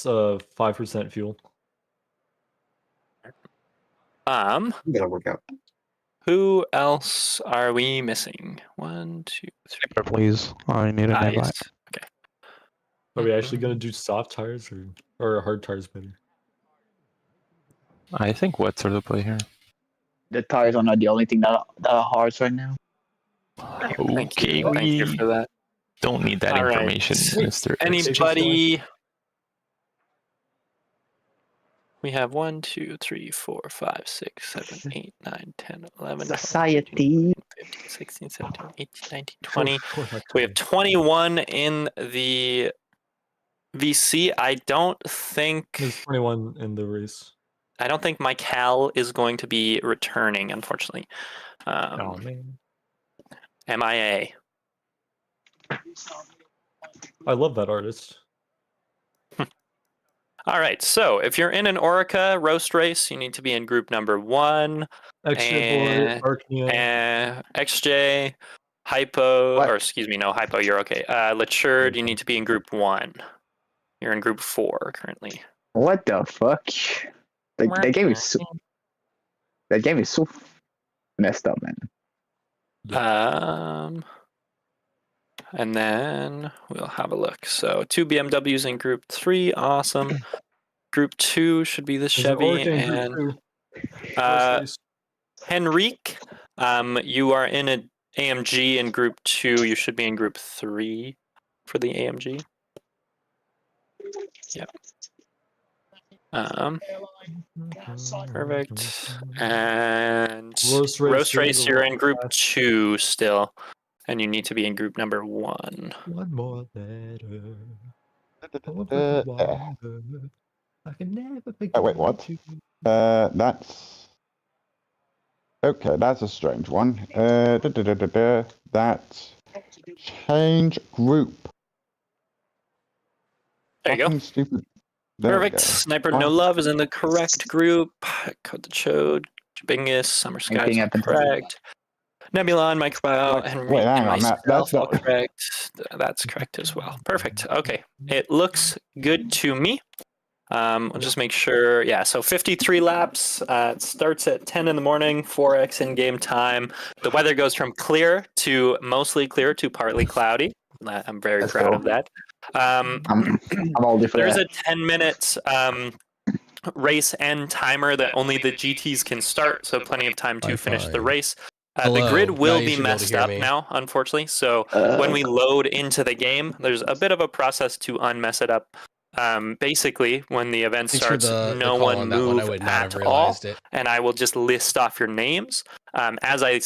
That's 5% fuel. That'll work out. Who else are we missing? 1, 2, 3. Sniper, please. I need an invite. Nice. Okay. Are we actually gonna do soft tires or hard tires better? I think wets are the play here. The tires are not the only thing that are hard right now. Thank you for that. Don't need that All right. information, Mr. Anybody? We have 1, 2, 3, 4, 5, 6, 7, 8, 9, 10, 11, 12, Society. 15, 16, 17, 18, 19, 20. We have 21 in the VC. I don't think There's 21 in the race. I don't think Michael is going to be returning, unfortunately. Oh man. MIA. I love that artist. All right, so if you're in an Orica roast race, you need to be in group number 1. XJ Boy, and XJ, Hypo, or excuse me, no, Hypo, you're okay. Latured, you need to be in group 1. You're in group 4 currently. What the fuck? That game is so messed up, man. And then we'll have a look. So 2 BMWs in group 3, awesome. Group 2 should be the Chevy and Henrique. You are in an AMG in group 2. You should be in group 3 for the AMG. Yep. Perfect. And Roast Race, you're in group 2 still. And you need to be in group number 1. One more letter. I can never forget. Oh, wait, what? That's... Okay, that's a strange one. That's... Change group. There you go. Stupid. Perfect. Sniper No Love is in the correct group. Code the Chode, Jabingus, Summer Skies are correct. Nebulon, Microbio, and myself all correct. That's correct as well. Perfect. Okay. It looks good to me. We'll just make sure. Yeah, so 53 laps. It starts at 10 in the morning, 4x in-game time. The weather goes from clear to mostly clear to partly cloudy. I'm very proud of that. I'm all different. There's a 10-minute race end timer that only the GTs can start, so plenty of time to finish the race. The grid will be messed up now, unfortunately. So when we load into the game, there's a bit of a process to unmess it up. Basically, when the event starts, no one move at all, and I will just list off your names. When I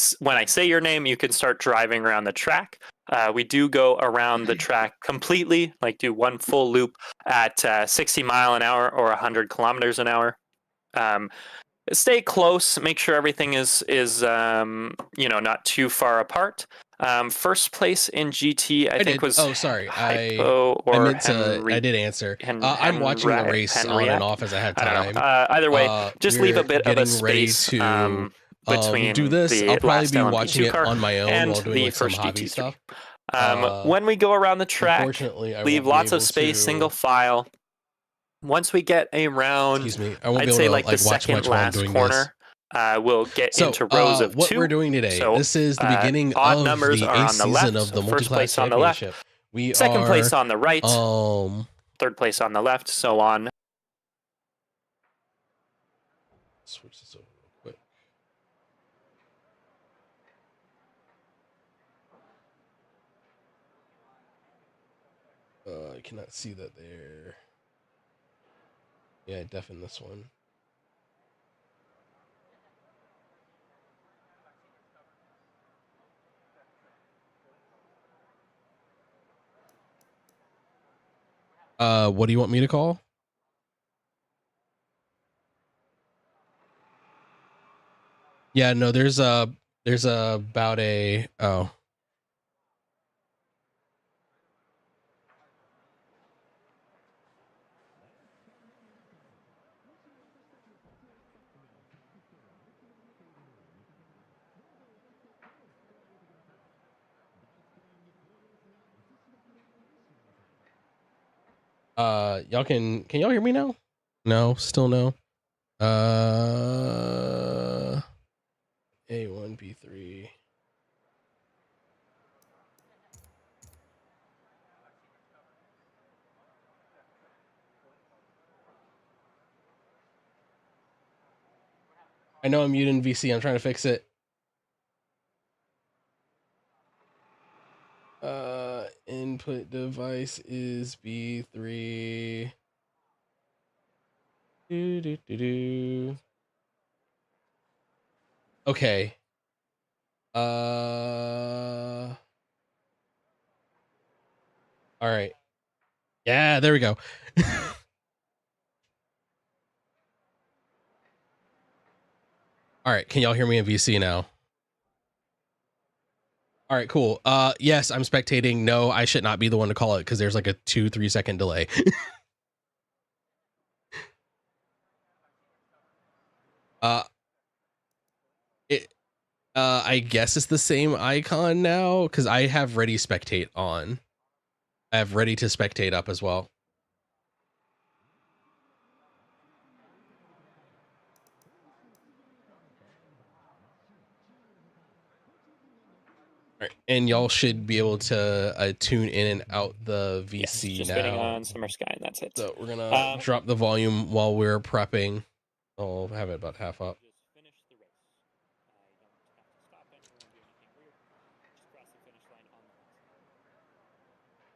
say your name, you can start driving around the track. We do go around the track completely, like do one full loop at 60 mile an hour or 100 kilometers an hour. Stay close. Make sure everything is not too far apart. First place in GT, I think was. Oh, sorry. Hypo or I did answer. I'm watching the race on and off as I have time. Either way, just leave a bit of a space between do this. I'll probably be watching it on my own while doing the some first hobby GT stuff. When we go around the track, I leave lots of space, single file. Once we get around, I'd say like the second last corner, we'll get into rows of 2. What we're doing today, this is the beginning odd of numbers the are A on the left, season of the first place Multi-Class on the left, Championship. second place on the right, third place on the left, so on. Switch this over real quick. I cannot see that there. Yeah, deafen this one. What do you want me to call? Yeah, no, there's about a Y'all can y'all hear me now? No, still no. A1, B3. I know I'm muted in VC. I'm trying to fix it. Input device is B3. Okay. All right. Yeah, there we go. All right, can y'all hear me in VC now? All right, cool. Yes, I'm spectating. No, I should not be the one to call it because there's like a 2-3 second delay. I guess it's the same icon now because I have ready spectate on. I have ready to spectate up as well. All right, and y'all should be able to tune in and out the VC just now. waiting on Summer Sky, and that's it. So we're gonna drop the volume while we're prepping. I'll have it about half up.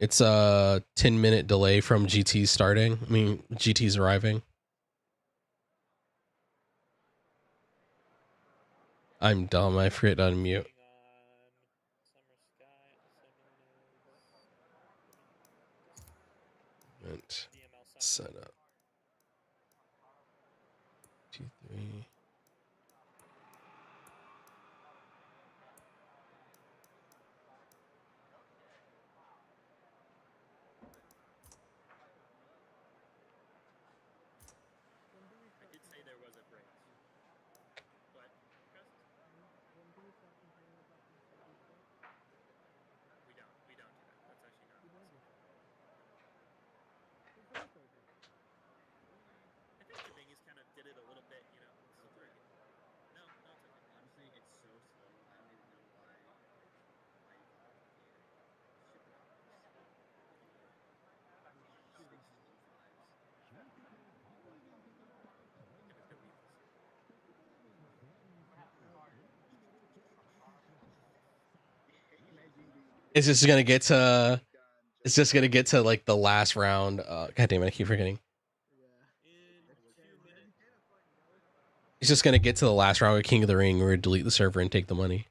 It's a 10-minute delay from GT starting. I mean, GT's arriving. I'm dumb. I forget to unmute. And set up. 2, 3. It's just gonna get to. It's just gonna get to like the last round. God damn it! I keep forgetting. It's just gonna get to the last round with King of the Ring. We're gonna delete the server and take the money.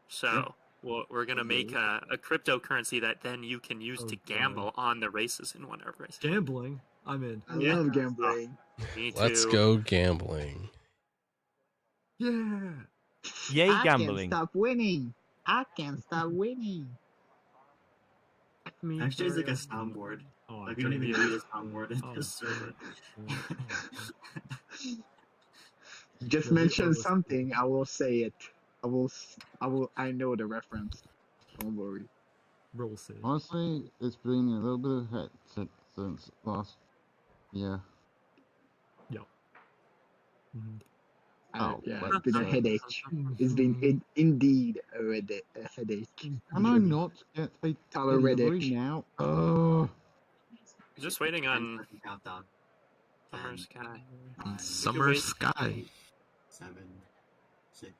So we're gonna make a cryptocurrency that then you can use to gamble on the races in one of races. Gambling? I'm in. I love gambling. Let's go gambling. Yeah. Yay, I gambling. can't stop winning. I can't stop winning. Actually, it's like a soundboard. Oh, Like, we need to use a soundboard in Oh, this server. Just mention something. I will say it. I know the reference. Don't worry. Roll save. Honestly, it's been a little bit hectic since last year. Yep. Mm-hmm. Yeah, it's been a headache. It's been indeed a headache. Can I not get a Tolerated now? Oh. Just waiting on Countdown. Summer Sky. Summer Sky. 7, 6,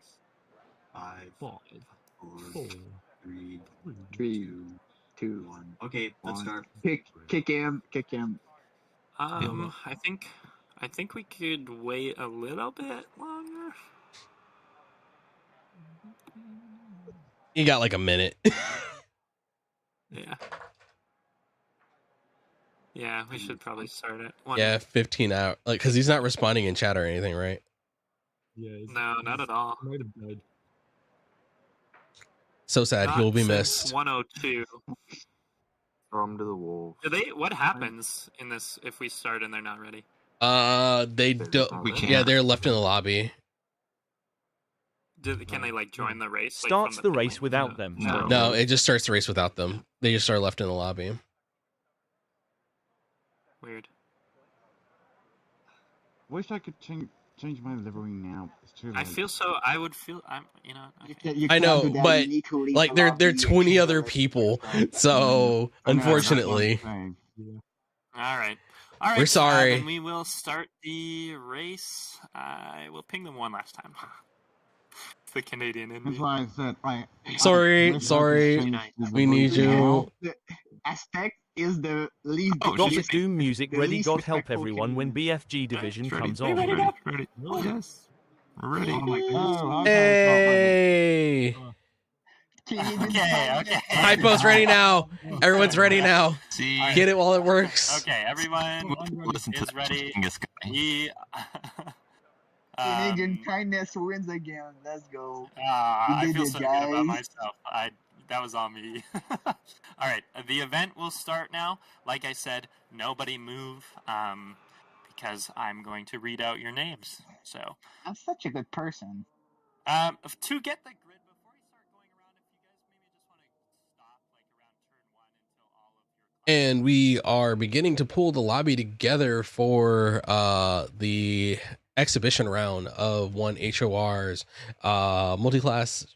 5, 5, 4, 3, 2, 1. Okay, let's start. Kick him. I think we could wait a little bit longer. You got like a minute. Yeah. Yeah, we should probably start it. Yeah, 15 hours. Like, because he's not responding in chat or anything, right? Yeah. No, not at all. Might have died. So sad. He will be Not missed. since 102. Come to the wolf. Do they? What happens in this if we start and they're not ready? They don't. We can't. Yeah, they're left in the lobby. Can they like join the race? Like, Starts from the beginning? race without them. No. No, it just starts the race without them. They just are left in the lobby. Weird. Wish I could change my livery now. It's too late. I feel so. I would feel. I'm. You know. Okay. You I know, can't do that. but, You need to leave Like the they're lobby 20 and other change people, the so I know, that's what I'm unfortunately, saying. All right. All right. We're sorry. Then we will start the race. I will ping them one last time. The Canadian That's Indian. why I said Sorry, wish I could sorry. change the We need livery you. now. The Aztec is the least. Oh, Got she's this Doom music the ready. least God help respectful everyone when Canadian. BFG division Ready, comes ready, on. ready, Ready. Yes. We're ready. Oh my God. Hey, Canadian Okay. kindness. Hypo's ready now. Everyone's ready now. See. Get it while it works. Okay. Everyone Listen to is that ready. Genghis guy. We. Canadian kindness wins again. Let's go. I You did feel it, so good about guys. myself. That was on me. All right, the event will start now. Like I said, nobody move, because I'm going to read out your names. So, I'm such a good person. to get the grid before we start going around, if you guys maybe just want to stop like around turn 1 until all of your. And we are beginning to pull the lobby together for the exhibition round of one HOR's multi-class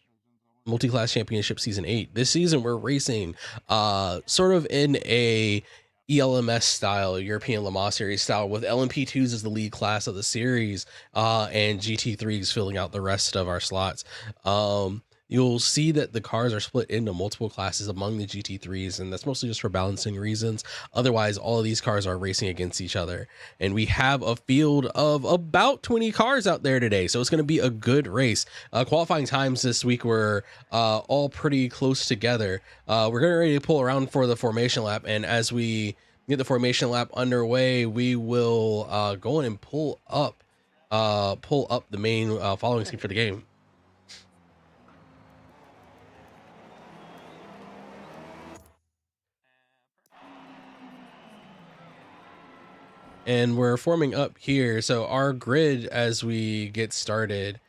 championship season 8. This season we're racing sort of in a ELMS style, European Le Mans Series style, with LMP2s as the lead class of the series, and GT3s filling out the rest of our slots. You'll see that the cars are split into multiple classes among the GT3s, and that's mostly just for balancing reasons. Otherwise, all of these cars are racing against each other. And we have a field of about 20 cars out there today, so it's going to be a good race. Qualifying times this week were all pretty close together. We're getting ready to pull around for the formation lap, and as we get the formation lap underway, we will go in and pull up the main following scheme for the game. And we're forming up here. So our grid, as we get started,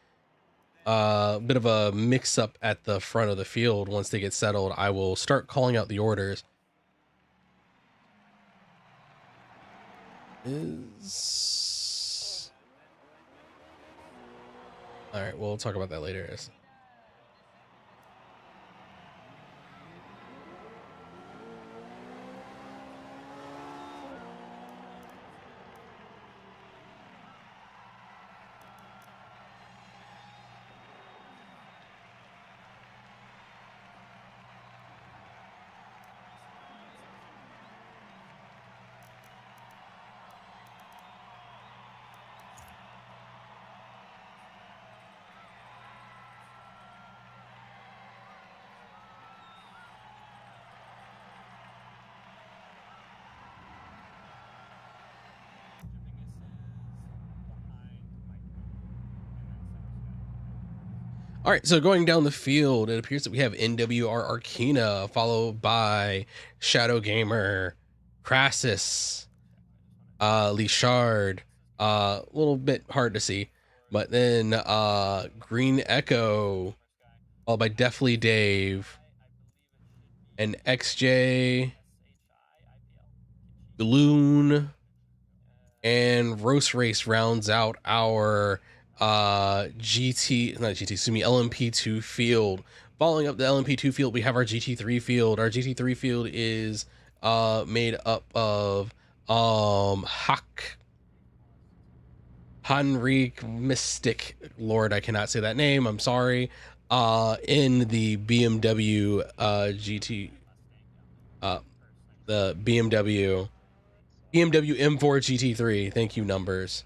bit of a mix up at the front of the field. Once they get settled, I will start calling out the orders. All right, we'll talk about that later. All right, so going down the field, it appears that we have NWR Arcana, followed by Shadow Gamer, Crassus, Lichard, a little bit hard to see, but then Green Echo, followed by Deathly Dave, and XJ, Balloon, and Roast Race rounds out our LMP2 field. Following up the LMP2 field, we have our GT3 field. Our GT3 field is made up of Henrik Mystic Lord, I cannot say that name, I'm sorry, in the BMW GT, the BMW M4 GT3. Thank you, numbers.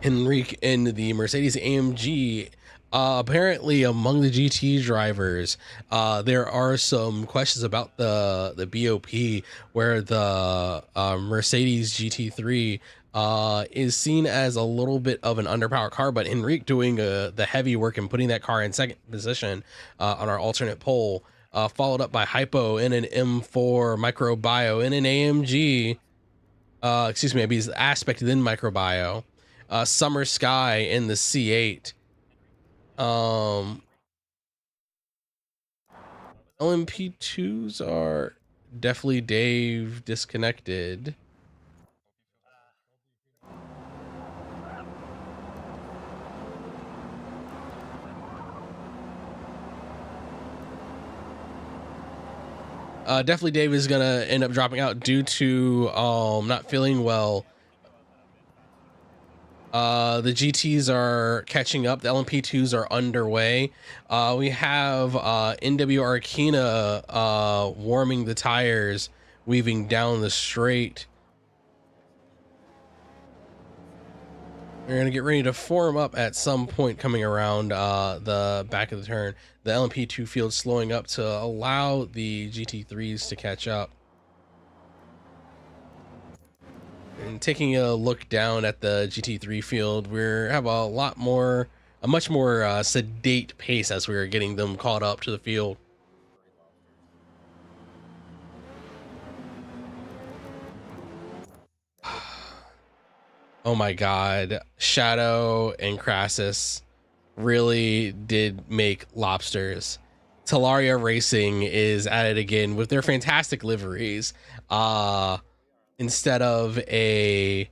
Henrik in the Mercedes AMG. Apparently among the GT drivers, there are some questions about the BOP, where the Mercedes GT3 is seen as a little bit of an underpowered car, but Henrik doing the heavy work and putting that car in second position on our alternate pole followed up by Hypo in an M4, Microbio in an AMG. Excuse me, he's Aspect then Microbio. Summer Sky in the C8. LMP2s are definitely Dave disconnected. Definitely Dave is gonna end up dropping out due to not feeling well. The GTs are catching up. The LMP2s are underway. We have NW Arkina warming the tires, weaving down the straight. We're gonna get ready to form up at some point coming around the back of the turn. The LMP2 field slowing up to allow the GT3s to catch up. And taking a look down at the GT3 field, we have a much more sedate pace as we're getting them caught up to the field. Oh my God, Shadow and Crassus really did make lobsters. Talaria Racing is at it again with their fantastic liveries. Instead of a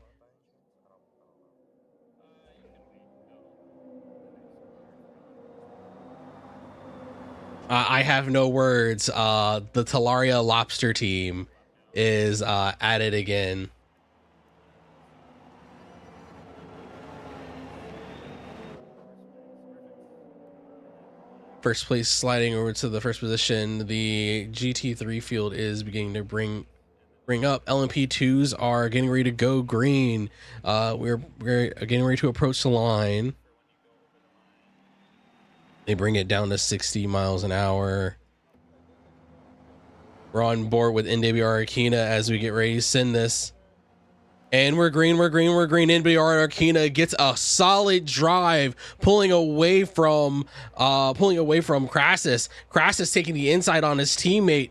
I have no words. The Talaria Lobster team is at it again. First place sliding over to the first position. The GT3 field is beginning to bring up. LMP2s are getting ready to go green. We're getting ready to approach the line. They bring it down to 60 miles an hour. We're on board with NWR Arkina as we get ready to send this. And we're green. NWR Arkina gets a solid drive, pulling away from Crassus. Crassus taking the inside on his teammate.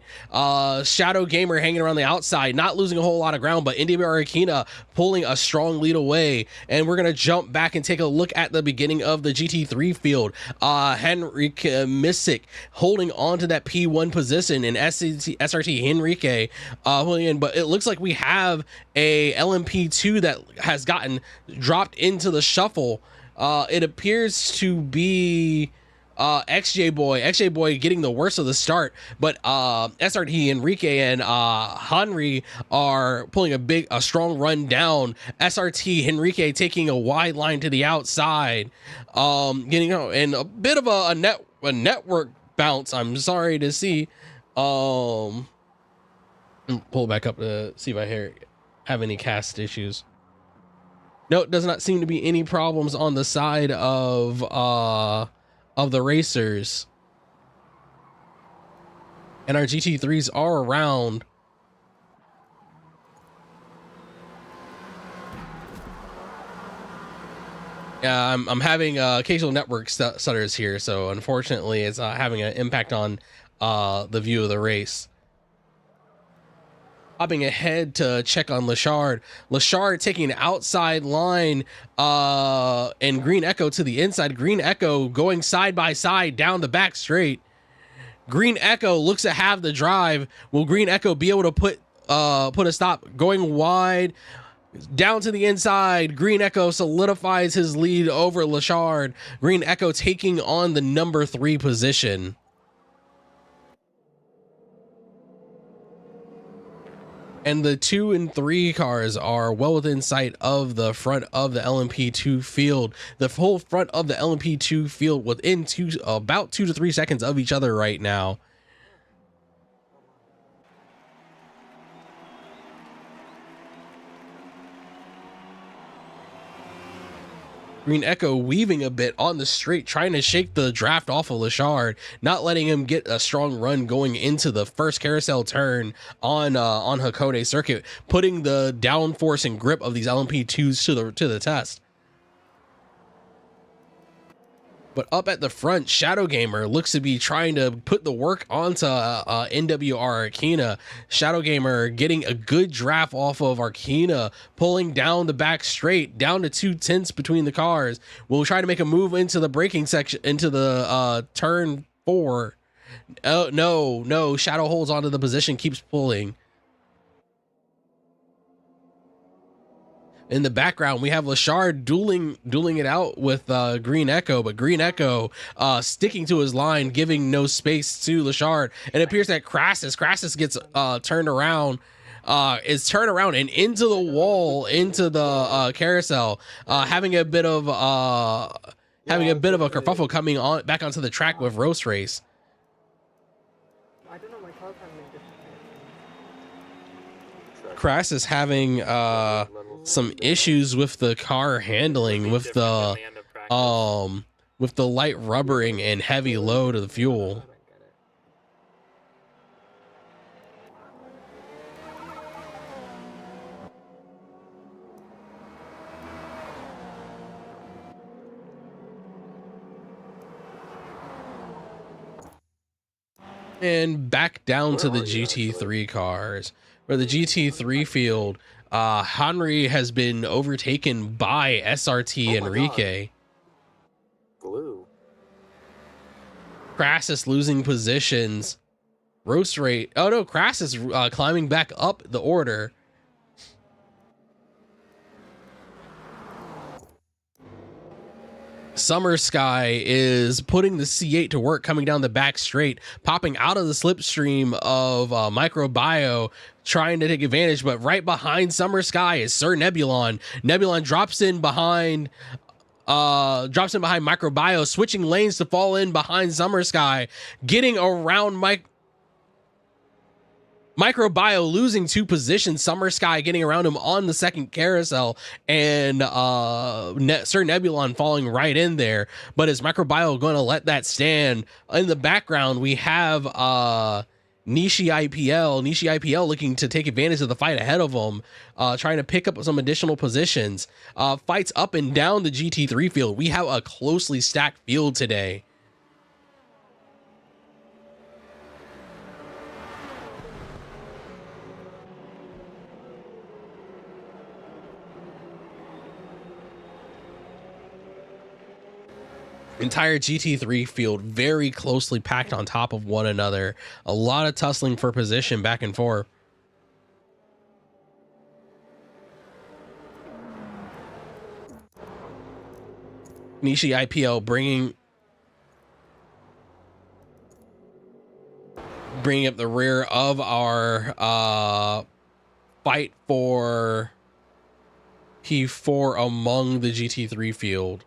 Shadow Gamer hanging around the outside, not losing a whole lot of ground, but NWR Arkina pulling a strong lead away. And we're gonna jump back and take a look at the beginning of the GT3 field. Henrique Missick holding on to that P1 position, and SRT Henrique holding in, but it looks like we have a LMP2 that has gotten dropped into the shuffle. It appears to be XJ Boy getting the worst of the start, but SRT Enrique and Henry are pulling a strong run down. SRT Enrique taking a wide line to the outside, getting out, and a bit of a network bounce, I'm sorry to see. Pull back up to see if I have any cast issues. No, it does not seem to be any problems on the side of the racers. And our GT3s are around. Yeah, I'm having occasional network stutters here, so unfortunately it's having an impact on the view of the race. Hopping ahead to check on Lachard. Lachard taking an outside line and Green Echo to the inside. Green Echo going side by side down the back straight. Green Echo looks to have the drive. Will Green Echo be able to put a stop? Going wide down to the inside. Green Echo solidifies his lead over Lachard. Green Echo taking on the number 3 position. And the 2 and 3 cars are well within sight of the front of the LMP2 field. The whole front of the LMP2 field within about 2 to 3 seconds of each other right now. Green Echo weaving a bit on the straight, trying to shake the draft off of Lachard, not letting him get a strong run going into the first carousel turn on Hakone circuit, putting the downforce and grip of these LMP2s to the test. But up at the front, Shadow Gamer looks to be trying to put the work onto NWR Arkina. Shadow Gamer getting a good draft off of Arkina, pulling down the back straight, down to 2/10 between the cars. We'll try to make a move into the braking section, into the turn 4. Oh, no. Shadow holds onto the position, keeps pulling. In the background, we have Lashard dueling it out with Green Echo, but Green Echo sticking to his line, giving no space to Lashard. And it appears that Crassus gets turned around, and into the wall, into the carousel, having a bit of a kerfuffle coming on back onto the track with Roast Race. Crassus having some issues with the car handling, with the light rubbering and heavy load of the fuel. And back down to the GT3 cars, where the GT3 field, Henry has been overtaken by SRT Enrique. Glue. Crassus losing positions. Roast rate. Oh no, Crassus climbing back up the order. Summer Sky is putting the C8 to work, coming down the back straight, popping out of the slipstream of Microbio, trying to take advantage. But right behind Summer Sky is Sir Nebulon. Nebulon drops in behind Microbio, switching lanes to fall in behind Summer Sky, getting around Microbio, losing 2 positions. Summer Sky getting around him on the second carousel, and Sir Nebulon falling right in there. But is Microbio going to let that stand? In the background, we have Nishi IPL looking to take advantage of the fight ahead of him, trying to pick up some additional positions. Fights up and down the GT3 field. We have a closely stacked field today. Entire GT3 field very closely packed on top of one another. A lot of tussling for position back and forth. Nishi IPL bringing up the rear of our fight for P4 among the GT3 field.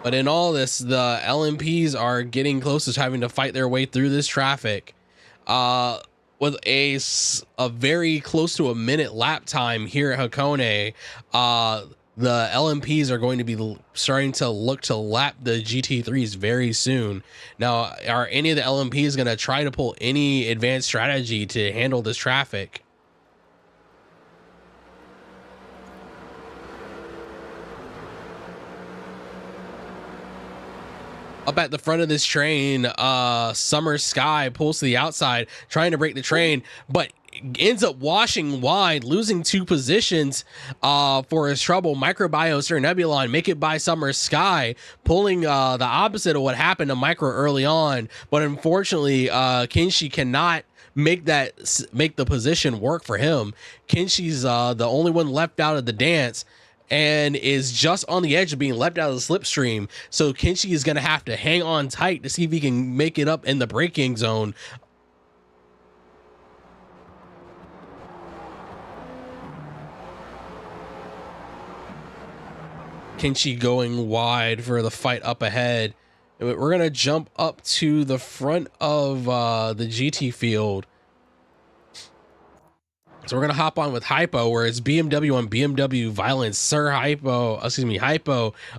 But in all this, the LMPs are getting close to having to fight their way through this traffic. With a very close to a minute lap time here at Hakone, the LMPs are going to be starting to look to lap the GT3s very soon. Now, are any of the LMPs going to try to pull any advanced strategy to handle this traffic? Up at the front of this train, Summer Sky pulls to the outside, trying to break the train, but ends up washing wide, losing 2 positions for his trouble. Microbio, Sir Nebulon make it by Summer Sky, pulling the opposite of what happened to Micro early on. But unfortunately, Kinshi cannot make the position work for him. Kinshi's the only one left out of the dance, and is just on the edge of being left out of the slipstream. So Kinshi is going to have to hang on tight to see if he can make it up in the braking zone. Kinshi going wide for the fight up ahead. We're going to jump up to the front of the GT field. So we're going to hop on with Hypo, where it's BMW on BMW Violence, Hypo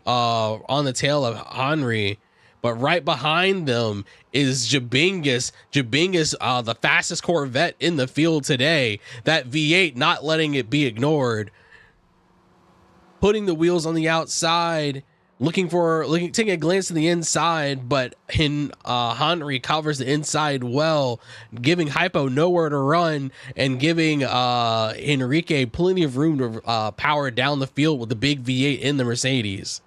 on the tail of Henry. But right behind them is Jabingus. Jabingus, the fastest Corvette in the field today. That V8 not letting it be ignored. putting the wheels on the outside, taking a glance to the inside, but Henry covers the inside well, giving Hypo nowhere to run and giving Enrique plenty of room to power down the field with the big V8 in the Mercedes.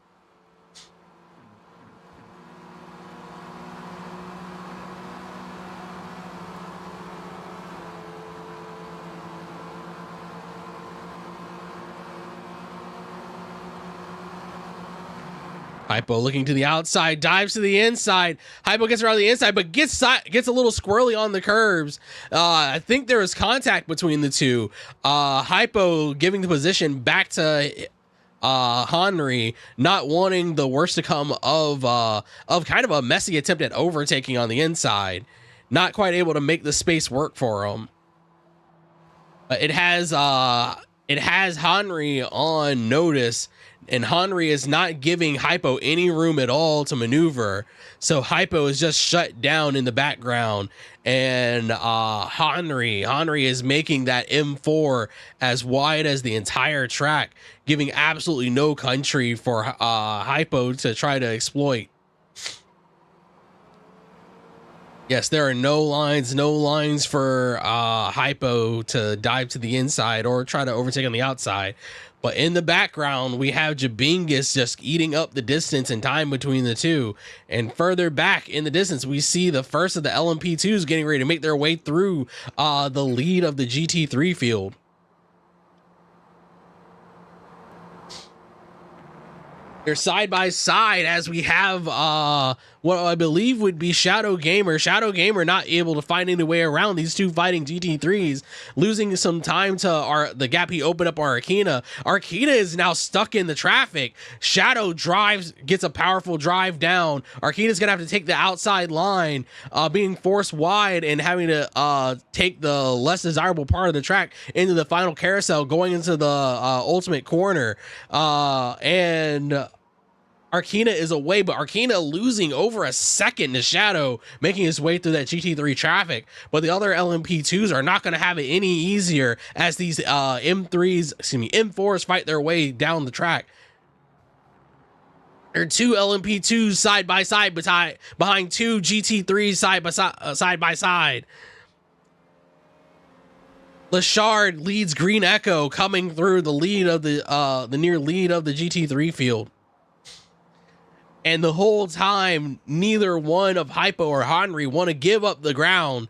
Hypo looking to the outside, dives to the inside. Hypo gets around the inside, but gets a little squirrely on the curbs. I think there was contact between the two. Hypo giving the position back to Henry, not wanting the worst to come of kind of a messy attempt at overtaking on the inside. Not quite able to make the space work for him. It has Henry on notice, and Henry is not giving Hypo any room at all to maneuver. So Hypo is just shut down in the background, and Henry is making that M4 as wide as the entire track, giving absolutely no country for Hypo to try to exploit. Yes, there are no lines for Hypo to dive to the inside or try to overtake on the outside. But in the background, we have Jabingus just eating up the distance and time between the two. And further back in the distance, we see the first of the LMP2s getting ready to make their way through the lead of the GT3 field. They're side by side as we have what I believe would be Shadow Gamer. Shadow Gamer not able to find any way around these two fighting GT3s, losing some time to the gap he opened up on Arkina. Arkina is now stuck in the traffic. Shadow gets a powerful drive down. Arkina's gonna have to take the outside line, being forced wide and having to take the less desirable part of the track into the final carousel, going into the ultimate corner. And Arkina is away, but Arkina losing over a second to Shadow, making his way through that GT3 traffic. But the other LMP2s are not going to have it any easier as these M4s fight their way down the track. There are two LMP2s side by side behind two GT3s side by side. Lashard leads Green Echo, coming through the lead of the near lead of the GT3 field. And the whole time, neither one of Hypo or Henry want to give up the ground.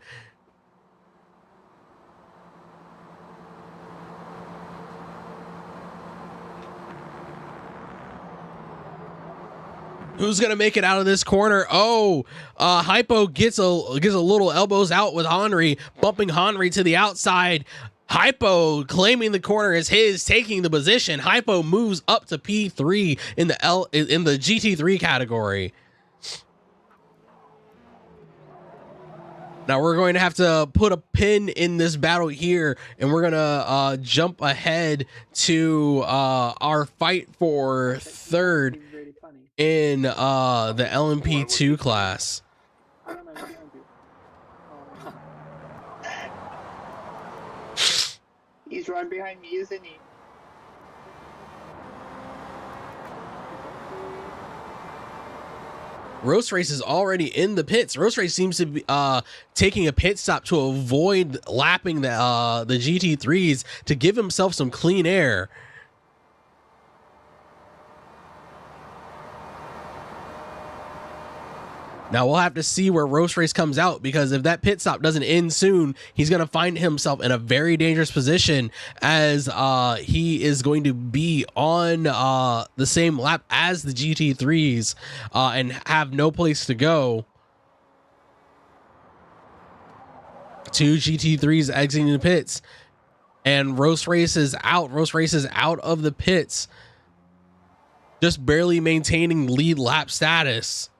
Who's gonna make it out of this corner? Hypo gets a little elbows out with Henry, bumping Henry to the outside. Hypo claiming the corner is his, taking the position. Hypo moves up to P3 in the GT3 category. Now we're going to have to put a pin in this battle here, and we're gonna jump ahead to our fight for third in the LMP2 class. He's right behind me, isn't he? Roast Race is already in the pits. Roast Race seems to be taking a pit stop to avoid lapping the GT3s to give himself some clean air. Now we'll have to see where Roast Race comes out, because if that pit stop doesn't end soon, he's going to find himself in a very dangerous position, as he is going to be on the same lap as the GT3s and have no place to go. Two GT3s exiting the pits, and Roast Race is out. Roast Race is out of the pits, just barely maintaining lead lap status.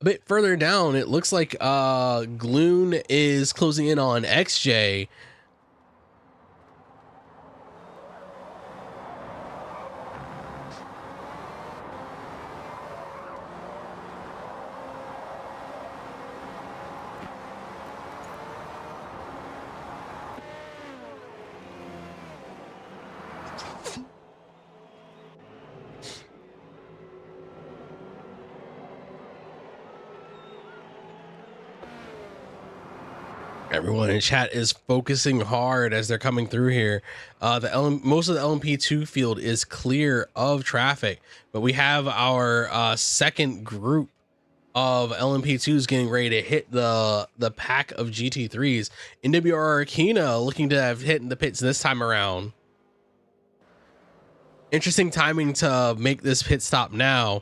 A bit further down, it looks like Gloon is closing in on XJ. Everyone in chat is focusing hard as they're coming through here. Most of the LMP2 field is clear of traffic, but we have our second group of LMP2s getting ready to hit the pack of GT3s. NWR Akina looking to have hit in the pits this time around. Interesting timing to make this pit stop now.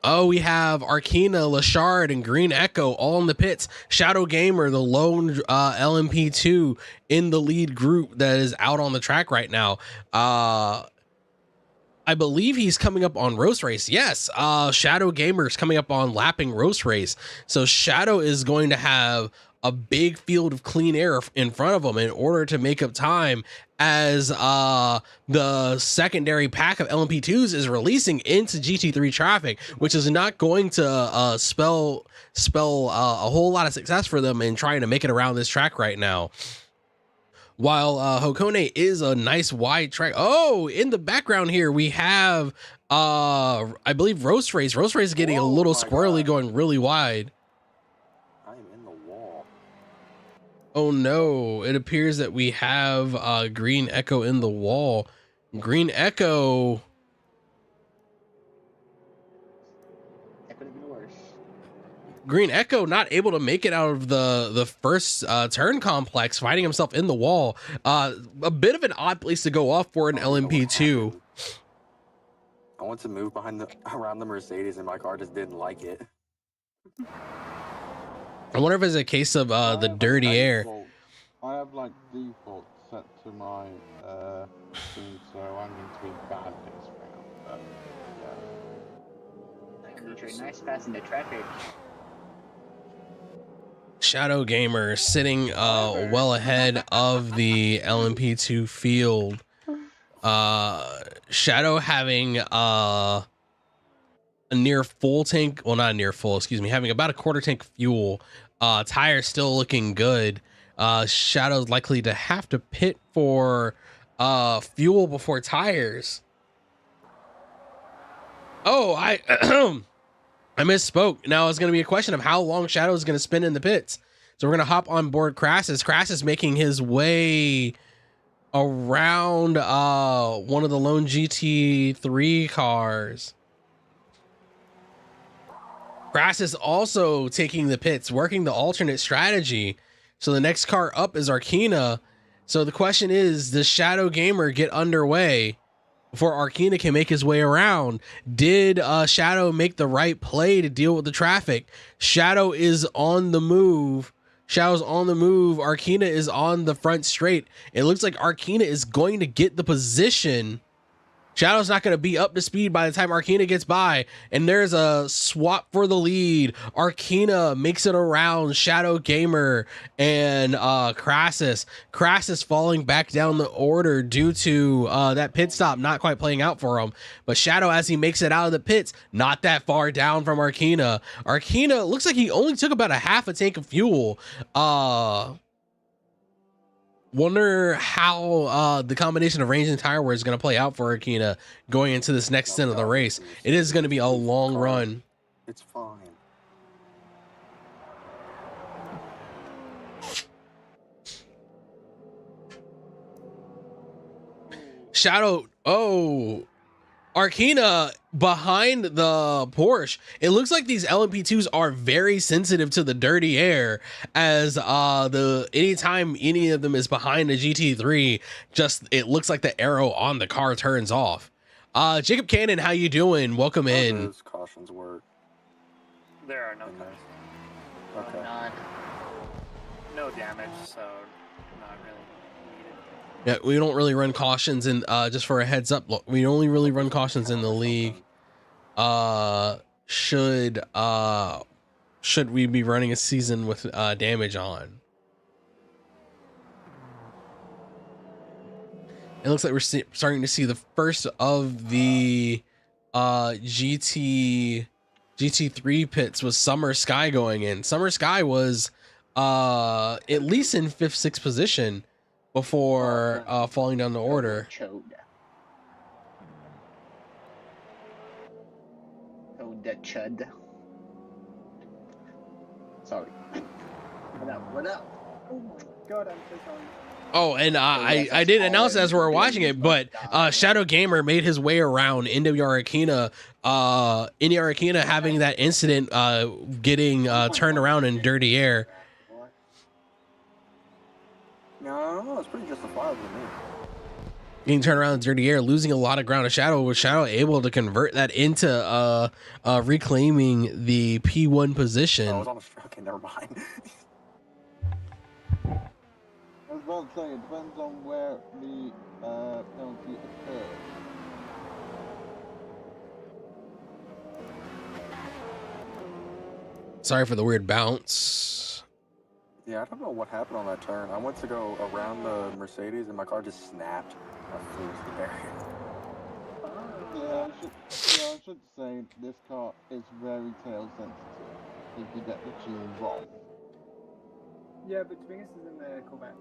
Oh, we have Arkina, Lashard, and Green Echo all in the pits. Shadow Gamer, the lone LMP2 in the lead group that is out on the track right now. I believe he's coming up on Roast Race. Yes, Shadow Gamer is coming up on lapping Roast Race. So Shadow is going to have a big field of clean air in front of him in order to make up time as the secondary pack of LMP2s is releasing into GT3 traffic, which is not going to spell a whole lot of success for them in trying to make it around this track right now. While Hakone is a nice wide track. Oh, in the background here, we have, I believe, Roast Race. Roast Race is getting a little squirrely, going really wide. I am in the wall. Oh no, it appears that we have Green Echo in the wall. Green Echo. That could have been worse. Green Echo not able to make it out of the first turn complex, finding himself in the wall. A bit of an odd place to go off for an LMP2. I want to move around the Mercedes, and my car just didn't like it. I wonder if it's a case of the dirty air. I have like default set to my thing, so I'm going to be bad this round. But, yeah. Nice pass in the traffic. Shadow Gamer sitting well ahead of the LMP2 field. Shadow having a near full tank, well, not near full, excuse me, having about a quarter tank fuel. Tires still looking good. Shadow's likely to have to pit for fuel before tires. Oh, I misspoke. Now it's going to be a question of how long Shadow is going to spend in the pits. So we're going to hop on board Crassus. Crassus making his way around one of the lone GT3 cars. Crassus also taking the pits, working the alternate strategy. So the next car up is Arkina. So the question is, does Shadow Gamer get underway before Arkina can make his way around? Did Shadow make the right play to deal with the traffic? Shadow is on the move. Shadow's on the move. Arkina is on the front straight. It looks like Arkina is going to get the position. Shadow's not going to be up to speed by the time Arkina gets by, and there's a swap for the lead. Arkina makes it around Shadow Gamer and Crassus. Crassus falling back down the order due to that pit stop not quite playing out for him. But Shadow, as he makes it out of the pits, not that far down from Arkina. Arkina looks like he only took about a half a tank of fuel. Wonder how the combination of range and tire wear is going to play out for Arkina going into this next stint of the race. It is going to be a long run. It's fine. Shadow, oh, Arkina behind the Porsche. It looks like these LMP2s are very sensitive to the dirty air, as anytime any of them is behind a GT3, just it looks like the arrow on the car turns off. Jacob Cannon, how you doing? Welcome in. Those cautions work. There are no cars. Okay. No damage, so not really needed. Yeah, we don't really run cautions, and just for a heads up, look, we only really run cautions in the league. Should we be running a season with damage on? It looks like we're starting to see the first of the GT3 pits with Summer Sky going in. Summer Sky was at least in 5th, 6th position before falling down the order. Oh, that chud. Sorry. What up? Oh my god, I'm so sorry. Oh, and I didn't announce it as we were watching it, but Shadow Gamer made his way around into Arcana. Arcana having that incident, getting turned around in dirty air. No, it's pretty justifiable to me. Getting turned around in dirty air, losing a lot of ground to Shadow, with Shadow able to convert that into reclaiming the P1 position. Oh, I was on a okay, never mind. I was about to say, it depends on where the penalty occurs. Sorry for the weird bounce. Yeah, I don't know what happened on that turn. I went to go around the Mercedes and my car just snapped. I flew into the barrier. Yeah, I should say this car is very tail sensitive if you get the tune wrong. Yeah, but Twingus is in the Corvette.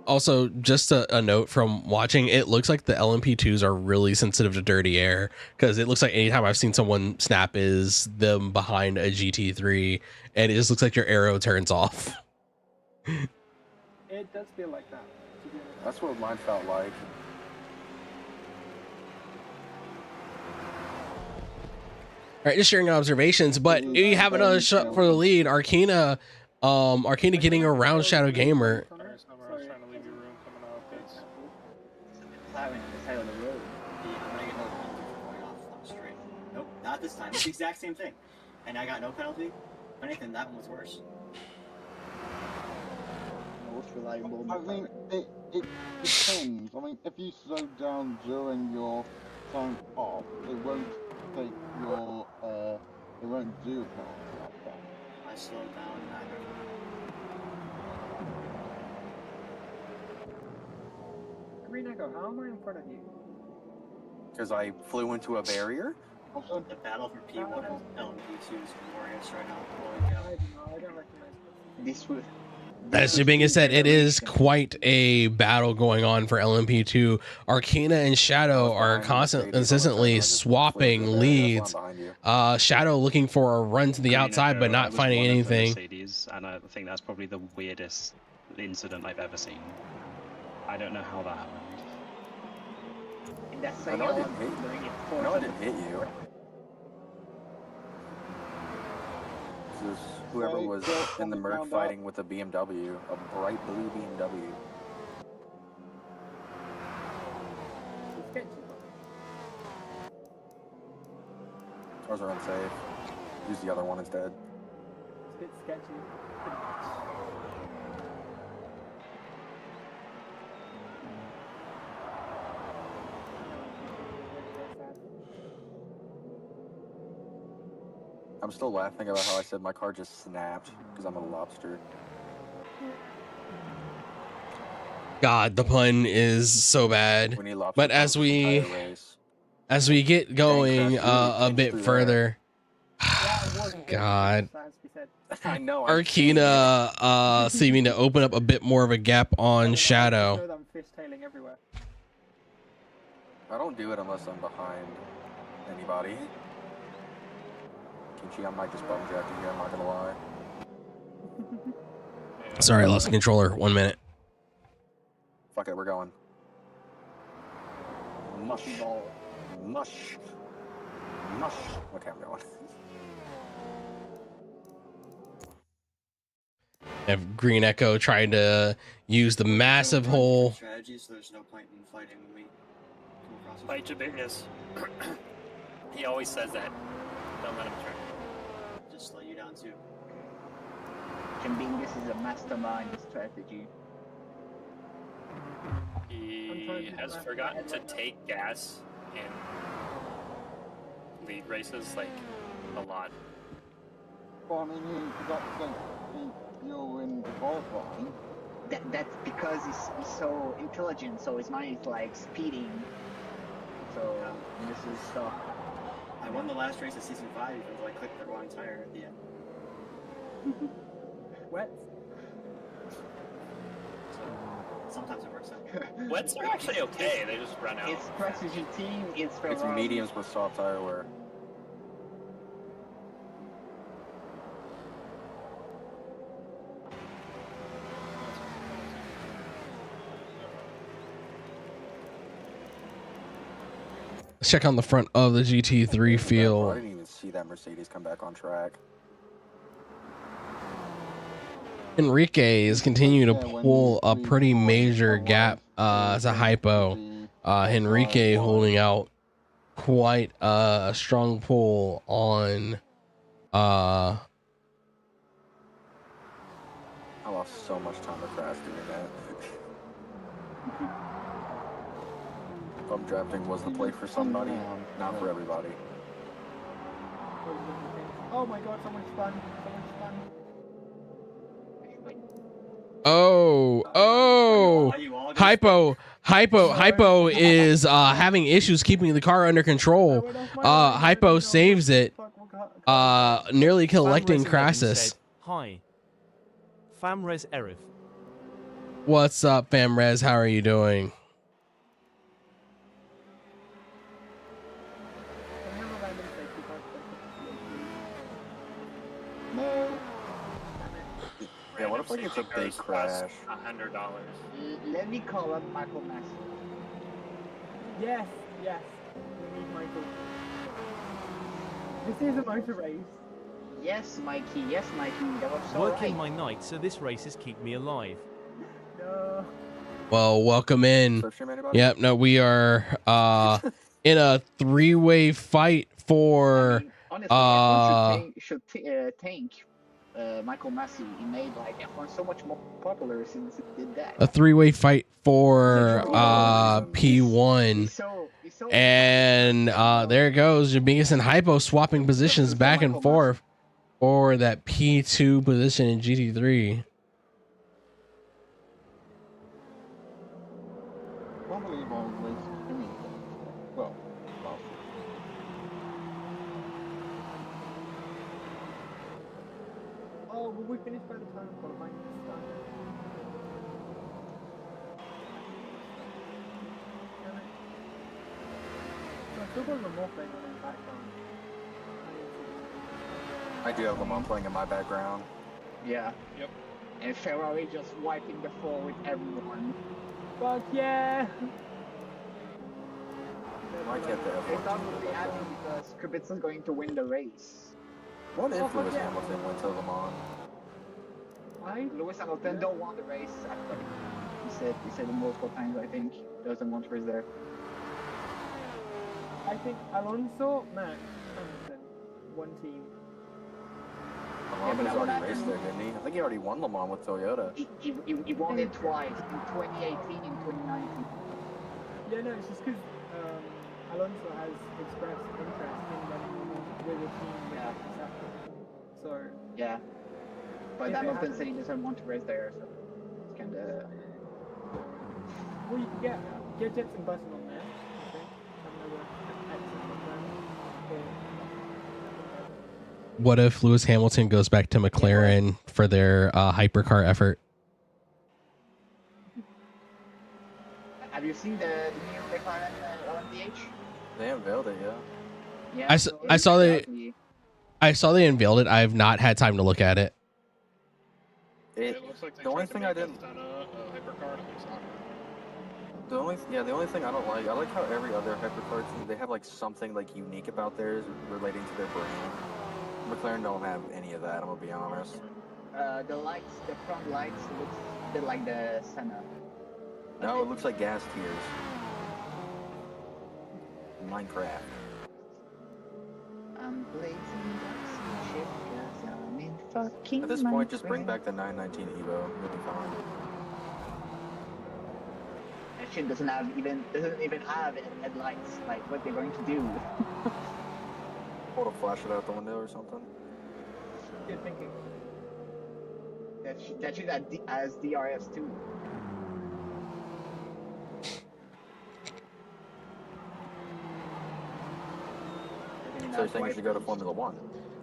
Also, just a note from watching, it looks like the LMP2s are really sensitive to dirty air, because it looks like anytime I've seen someone snap is them behind a GT3, and it just looks like your arrow turns off. It does feel like that. That's what mine felt like. All right, just sharing observations, but you have another shot for the lead. Arcana getting around Shadow Gamer. Nope, not this time. It's the exact same thing. And I got no penalty. If anything, that one was worse. Most reliable. I mean, it depends. I mean, if you slow down during your time off, it won't take your, it won't do a penalty like that. I slowed down and Green Echo, how am I in front of you? Because I flew into a barrier? the battle for P1 and LMP2 is glorious right now. Holy cow. I don't recognize This would. As Jubinga said, it is quite a battle going on for LMP2. Arcana and Shadow are consistently swapping leads. Shadow looking for a run to the outside, but not finding anything. Mercedes, and I think that's probably the weirdest incident I've ever seen. I don't know how that happened. That's I know I didn't hit you. No, I didn't hit you. This is whoever was in the Merc fighting with a BMW, a bright blue BMW. Cars are unsafe. Use the other one instead. It's a bit sketchy. I'm still laughing about how I said my car just snapped because I'm a lobster. God, the pun is so bad. But as we get going a bit further, God, I know. Arcana seeming to open up a bit more of a gap on Shadow. I'm fishtailing everywhere. I don't do it unless I'm behind anybody. Kinchi, I might just bum jack you here, I'm not gonna lie. Sorry, I lost the controller. 1 minute. Fuck it, we're going. Mush. Mush. Mush. Okay, I'm going. Have Green Echo trying to use the massive hole. Strategy, so there's no point in fighting when we come across Fight Jabingus. He always says that. Don't let him try. Just slow you down too. Jambingus is a mastermind strategy. He has forgotten to take gas in lead races, like, a lot. Well, I mean, he forgot to say you're in the qualifying. That's because he's so intelligent, so his mind is like speeding. So this is stuff. I won the last race of season 5 until I clicked the wrong tire at the end. Wet? Sometimes it works out. Wets are actually okay, they just run out. It's strategy team, it's It's mediums with soft tire wear. Let's check on the front of the GT3 I field. didn't even see that Mercedes come back on track. Enrique is continuing to pull a pretty major gap as a hypo. Enrique holding out quite a strong pull on I lost so much time to crash doing that. Bump drafting was the play for somebody, not for everybody. Oh my god, someone spun. Hypo is having issues keeping the car under control. Hypo saves it, nearly collecting Crassus. Hi, Famrez Erif. What's up, Famrez? How are you doing? Yeah, what if like it's a big crash? $100. Let me call up Michael Massey. Yes, we need Michael. This is a motor race. Yes, Mikey. That was so Working right. my night, so this races keep me alive. No. Well, welcome in. Yep, no, we are in a three-way fight for Honestly, F1 should thank Michael Massey. He made like F1 so much more popular since he did that. a three-way fight for P1. And there it goes. Jabingus and Hypo swapping positions back and forth for that P2 position in GT3. Oh, will we finish by the time of qualifying? So I've still got Lamar playing on in the background. I do have Lamont playing in my background. Yeah. Yep. And Ferrari just wiping the floor with everyone. Fuck yeah! Why can't the They F1 thought team would do be that? happy because Kubitsa's going to win the race. What if Lewis Hamilton went to Le Mans? Lewis Hamilton don't want the race. Actually, he said it multiple times. I think doesn't want to race there. I think Alonso, Max, Hamilton, one team. Alonso's already raced there, didn't he? I think he already won Le Mans with Toyota. He won it twice, in 2018 and 2019. Yeah, no, it's just because Alonso has expressed interest in running with a team. Yeah. So. Yeah. But Hamilton said he doesn't want to race there, so it's kind of. Well, you can get Jetson Button on there. I think. Have another excellent on them. What if Lewis Hamilton goes back to McLaren for their hypercar effort? Have you seen the new McLaren LMDH? They unveiled it, yeah. Yeah. I saw they unveiled it. I've not had time to look at it. It looks like the only thing I didn't. The only thing I don't like, I like how every other hypercar team, they have like something like unique about theirs relating to their brand. McLaren don't have any of that, I'm gonna be honest. The lights, the front lights looks a bit like the Senna. No, it looks like gas tiers. Minecraft. I'm blazing shit 'cause I'm in fucking At this point, just Minecraft. bring back the 919 Evo, you'll be fine. That shit doesn't even have headlights. Like what they're going to do. Hold a flashlight out the window or something. Good thinking. That should as DRS too. So you're saying you should go to Formula One?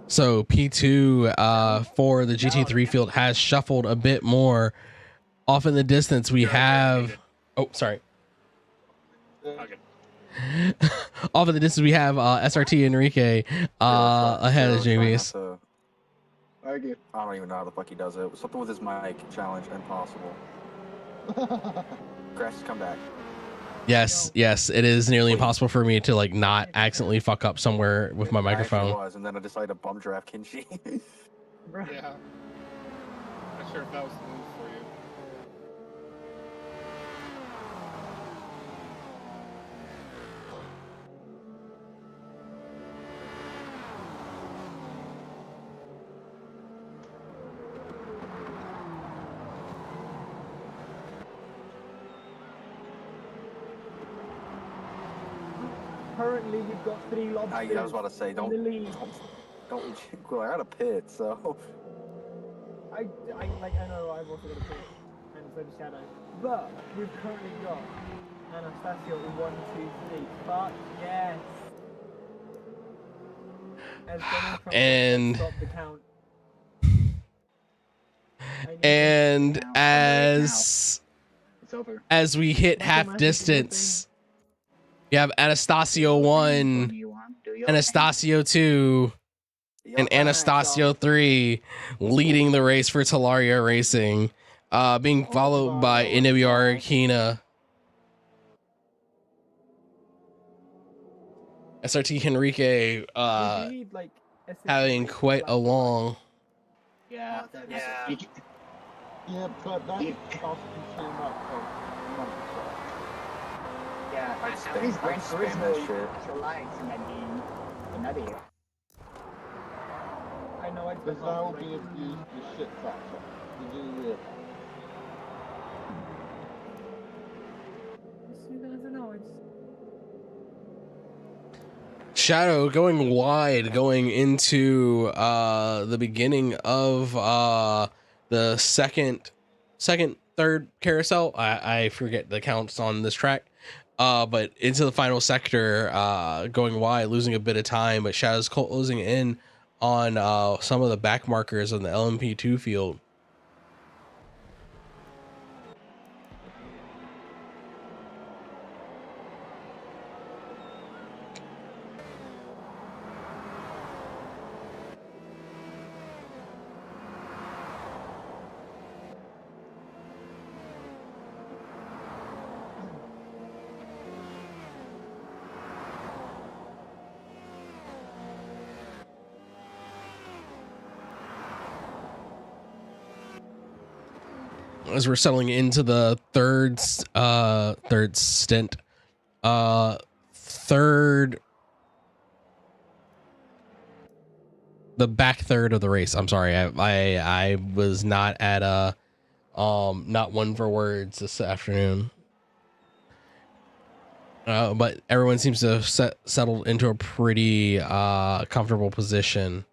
So P2 for the GT3 field has shuffled a bit more. Off in the distance, we have. Oh, sorry. Okay. Off in the distance, we have SRT Enrique ahead of JB's. I don't even know how the fuck he does it. Something with his mic challenge impossible. Crash, come back. Yes, yes, it is nearly impossible for me to like not accidentally fuck up somewhere with my I actually microphone. was, and then I decided to bum draft Kinshi. Yeah. Not sure if that was the move for you. Currently, we've got 3 lobsters. I was about to say, don't go out of pit. So I know I've also got a pit, and so does Shadow. But we've currently got Anastasio 1, 2, 3. Fuck yes. As Donald Trump And stop the count. and as we hit half Mathematics distance, you have Anastasio 1, Anastasio 2, and Anastasio 3 leading the race for Talaria Racing, being followed by NWR Akina, SRT Henrique, We need, like, having quite a long. Yeah. Yeah, but that costs too much of money. Yeah, I'd at least Gran spam that Turismo shit. relies on that game. Another. I know I'd Because that will be abused the shit factor. You do realize. I don't know, it's... Shadow going wide, going into the beginning of the third carousel. I forget the counts on this track, but into the final sector, going wide, losing a bit of time. But Shadow's closing in on some of the back markers on the LMP2 field. As we're settling into the third stint, the back third of the race. I'm sorry, I was not at not one for words this afternoon, but everyone seems to have settled into a pretty comfortable position.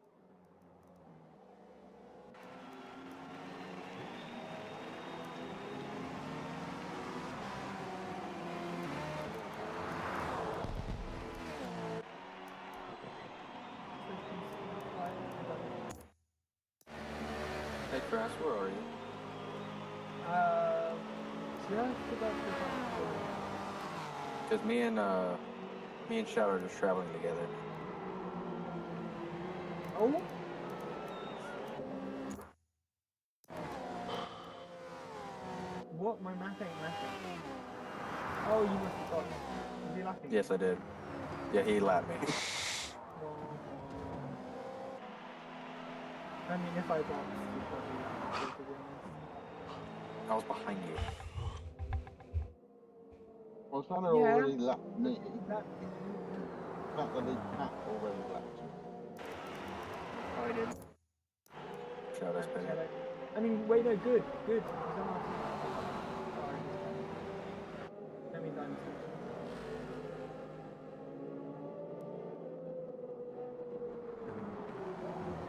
Hey, Crash, where are you? Just about to... Because me and Shadow are just traveling together. Oh? What? My math ain't mathing. Oh, you must have got... Was he laughing? Yes, I did. Yeah, he lapped me. I mean, if I boxed, you'd probably laugh, to be honest. I was behind you. Well, Santa already lapped me. The fact that they Pat already lapped you. Oh, I did. Shadow's pin. I mean, wait, no, good. Good. Sorry. Let me done.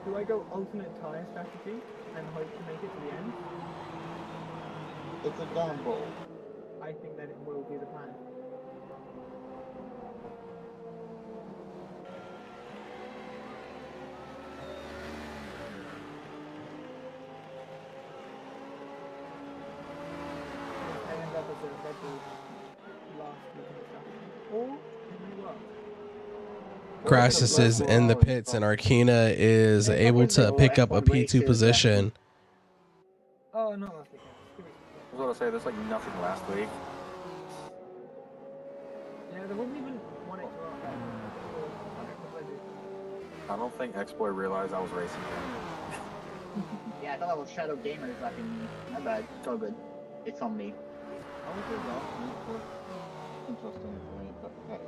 Do I go alternate tire strategy and hope to make it to the end? It's a gamble. I think that it will be the plan. I end up as a Red Bull last looking strategy. Or it may work. Crassus is in the pits and Arkina is able to pick up a P2 position. Oh, not last weekend. I was going to say, there's like nothing last week. there wasn't even one extra out there. I don't think X-Boy realized I was racing him. Yeah, I thought that was Shadow Gamers laughing me. My bad. It's all good. It's on me. I would say that was interesting for me, but hey,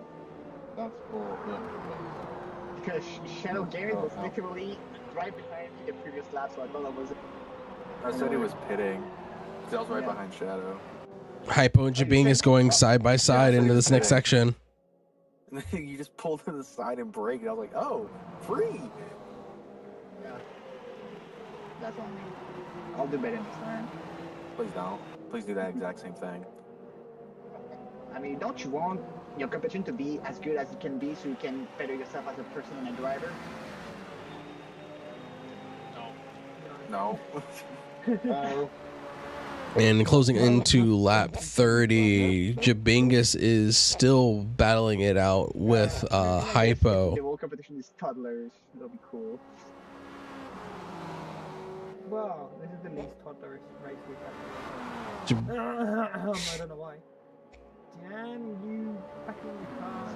that's for the end of Because Shadow Gamers was literally right behind me the previous lap, so I thought that was. I said he was pitting. Because I was right behind Shadow. Hypo and Jabing is going side by side into this next section. And then you just pulled to the side and braked. And I was like, oh, free! Yeah. That's on me. I'll do better next time. Please don't. Please do that exact same thing. I mean, don't you want your competition to be as good as it can be so you can better yourself as a person and a driver? No. No. And closing into lap 30, Jabingus is still battling it out with Hypo. The whole competition is toddlers. That'll be cool. Wow, this is the least toddlerish race we've Jab- had. I don't know why. Damn you fucking car.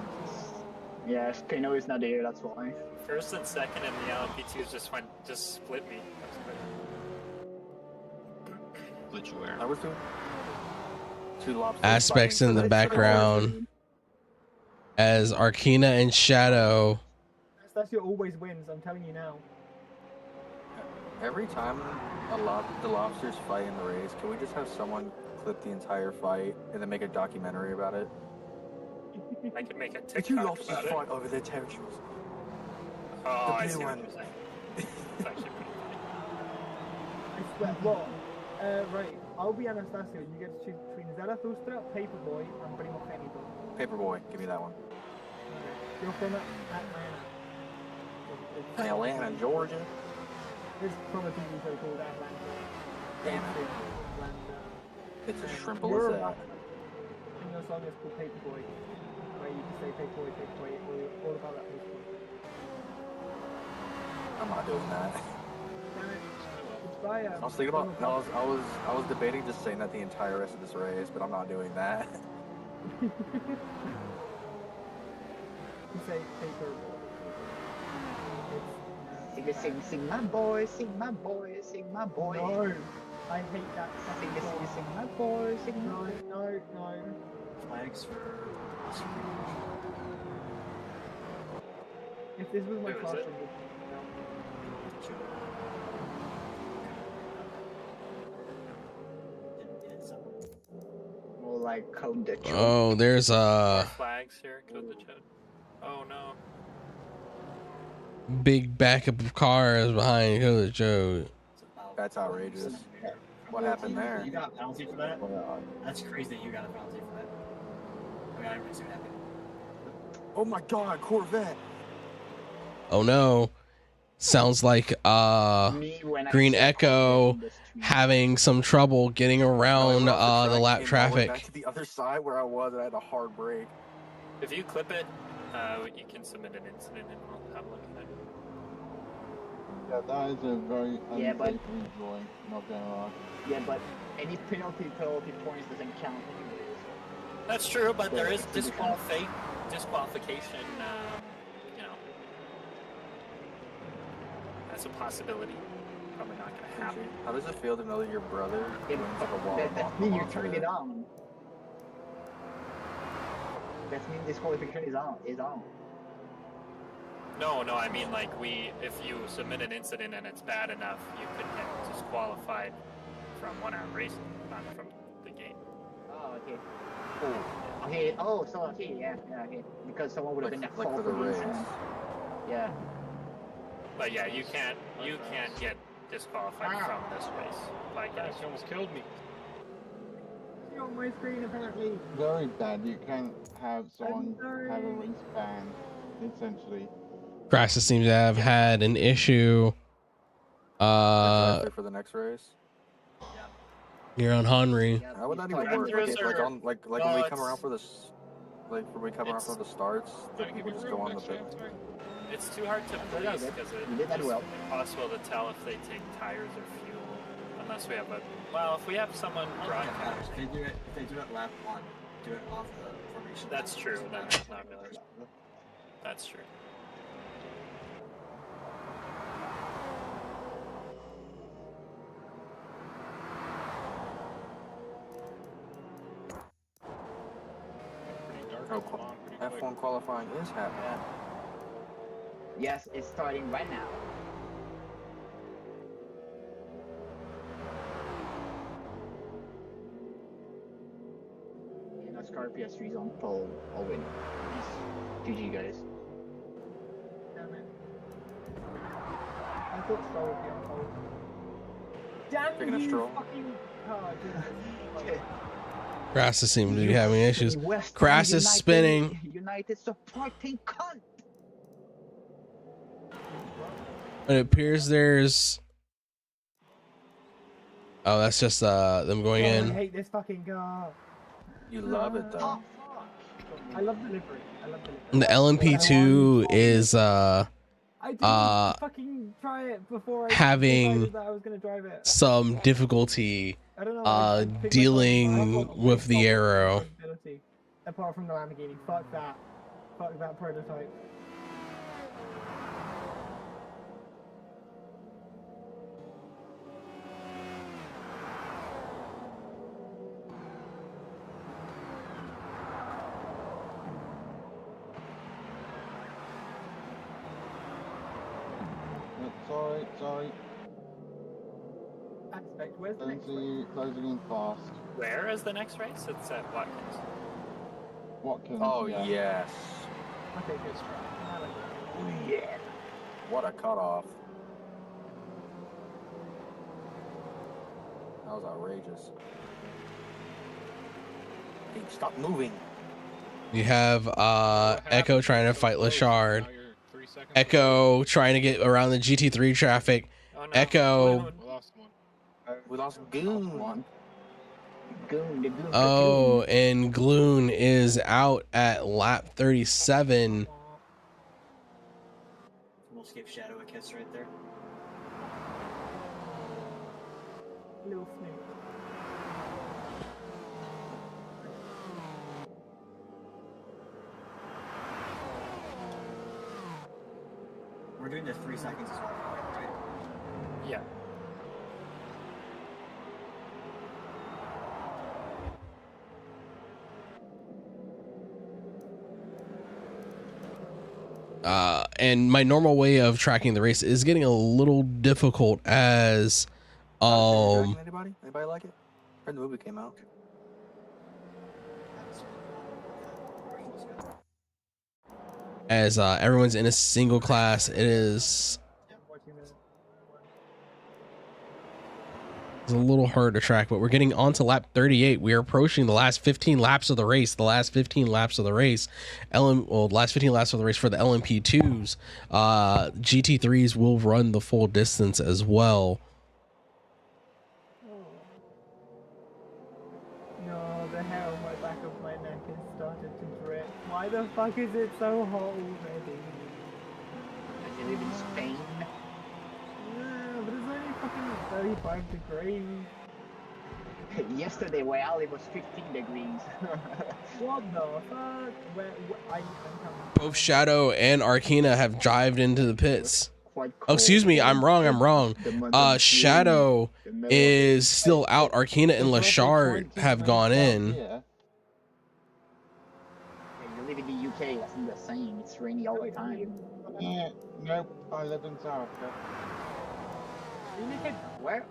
Yes, Kano is not there, that's why. First and second in the LMP2s just split me. Split you where? I was doing 2 lobsters. Aspects in the background as Arkina and Shadow. Stasio always wins, I'm telling you now. Every time the lobsters fight in the race, can we just have someone clip the entire fight and then make a documentary about it? I could make a The 2 TikTok lobsters about it. fought over their territories. Oh, The I blue see what one. you're saying. It's actually pretty funny. I swear, what? Right, I'll be Anastasio. You get to choose between Zarathustra, Paperboy, and Primogenitor. Paperboy, give me that one. You're from Atlanta. Atlanta, Georgia. It's from a TV show called Atlanta. Damn it. Atlanta. It's as shrimple You're as that. And your song is called Paperboy, where you can say Paperboy, all about that Paperboy. I'm not doing that. Damn it. It's by, I was thinking about. No, I was debating just saying that the entire rest of this race, but I'm not doing that. You say Paperboy. Sing my boy, sing my boy, sing my boy. No, I hate that. Sing my boy, sing my No. Flags for. If this was my Who is class, it? More like Code the Choke. Oh, there's Flags here, code the code. Oh no. big backup of cars behind Coach Joe. That's outrageous. What happened there? You got a penalty for that? That's crazy that you got a penalty for that. I mean, I really see what happened. Oh my god, Corvette! Oh no. Sounds like Green Echo having some trouble getting around the lap Back traffic. to the other side where I was, and I had a hard break. If you clip it, you can submit an incident and we'll have a look at it. Yeah, that is a very Yeah, but- unsafe drawing, not gonna lie. Yeah, but any penalty points doesn't count anyways. That's true, but there is Yeah. disqualification, you know. That's a possibility. Probably not going to happen. How does it feel to know that your brother wins like a wall? That means you turned it on. That means disqualification is on. No, I mean like if you submit an incident and it's bad enough, you could get disqualified from 1 hour racing, not from the game. Oh, okay. Oh, okay. Oh, so okay, yeah, okay. Because someone would have been at Like fault for the for the race. incident. Yeah. But yeah, you can't get disqualified from this race by getting. Gosh, you almost killed me. You're on my screen apparently. Very bad. You can have someone sorry. have a race banned, essentially. Crassus seems to have had an issue. For the next race. You're on Henry. How would that even work? Like when we come around for this, like when we come around for the starts, the people just go on the pit. It's too hard to police because it's impossible to tell if they take tires or fuel, unless we have if we have someone broadcast. If they do it lap 1, do it off the formation. That's true. That's not really. That's true. F1 qualifying is happening. Yes, it's starting right now. Yeah, NASCAR PS3 is on pole already. GG guys. Damn it. I thought Stroll would be on pole. Damn Taking a you stroll. fucking car, dude. Crassus seems to be having issues. Crassus spinning. United supporting cunt. It appears there's. Oh, that's just them going I in. hate this fucking car. You love it though. I love the livery. I love the livery. And the LMP2 is I didn't fucking try it before I having decided that I was gonna drive it. some difficulty I don't know, I picked myself dealing up on with the arrow. ability. Apart from the Lamborghini, fuck that. Fuck that prototype. Sorry. Aspect, where's the next race? Closing in fast. Where is the next race? It's at Watkins. Watkins. Oh yeah. yes. Okay, good try. I like it. Yeah. What a cutoff. That was outrageous. Hey, stop moving. You have Echo trying to fight Lashard. Echo trying to get around the GT3 traffic. Oh, no. Echo. We lost Goon. Goon. Oh, and Gloon is out at lap 37. We'll skip Shadow a kiss right there. Little snake. We're doing the 3 seconds as well, right? Yeah. And my normal way of tracking the race is getting a little difficult as Anybody like it? Heard the movie came out. as everyone's in a single class. It is it's a little hard to track, but we're getting on to lap 38. We are approaching the last 15 laps of the race. The last 15 laps of the race for the LMP2s. GT3s will run the full distance as well. No, the hair on my back of my neck has started to drip. Why the fuck is it so hot already? I live in Spain. Yeah, but it's only fucking 35 degrees. Yesterday where I live was 15 degrees. What the fuck? I'm Both Shadow and Arkina have dived into the pits. Oh, excuse me, I'm wrong. Shadow is still out. Arkina and Lashard have gone in. Yeah, you live in the UK, that's not the same. It's rainy all the time. Yeah, nope, I live in South Africa. Where?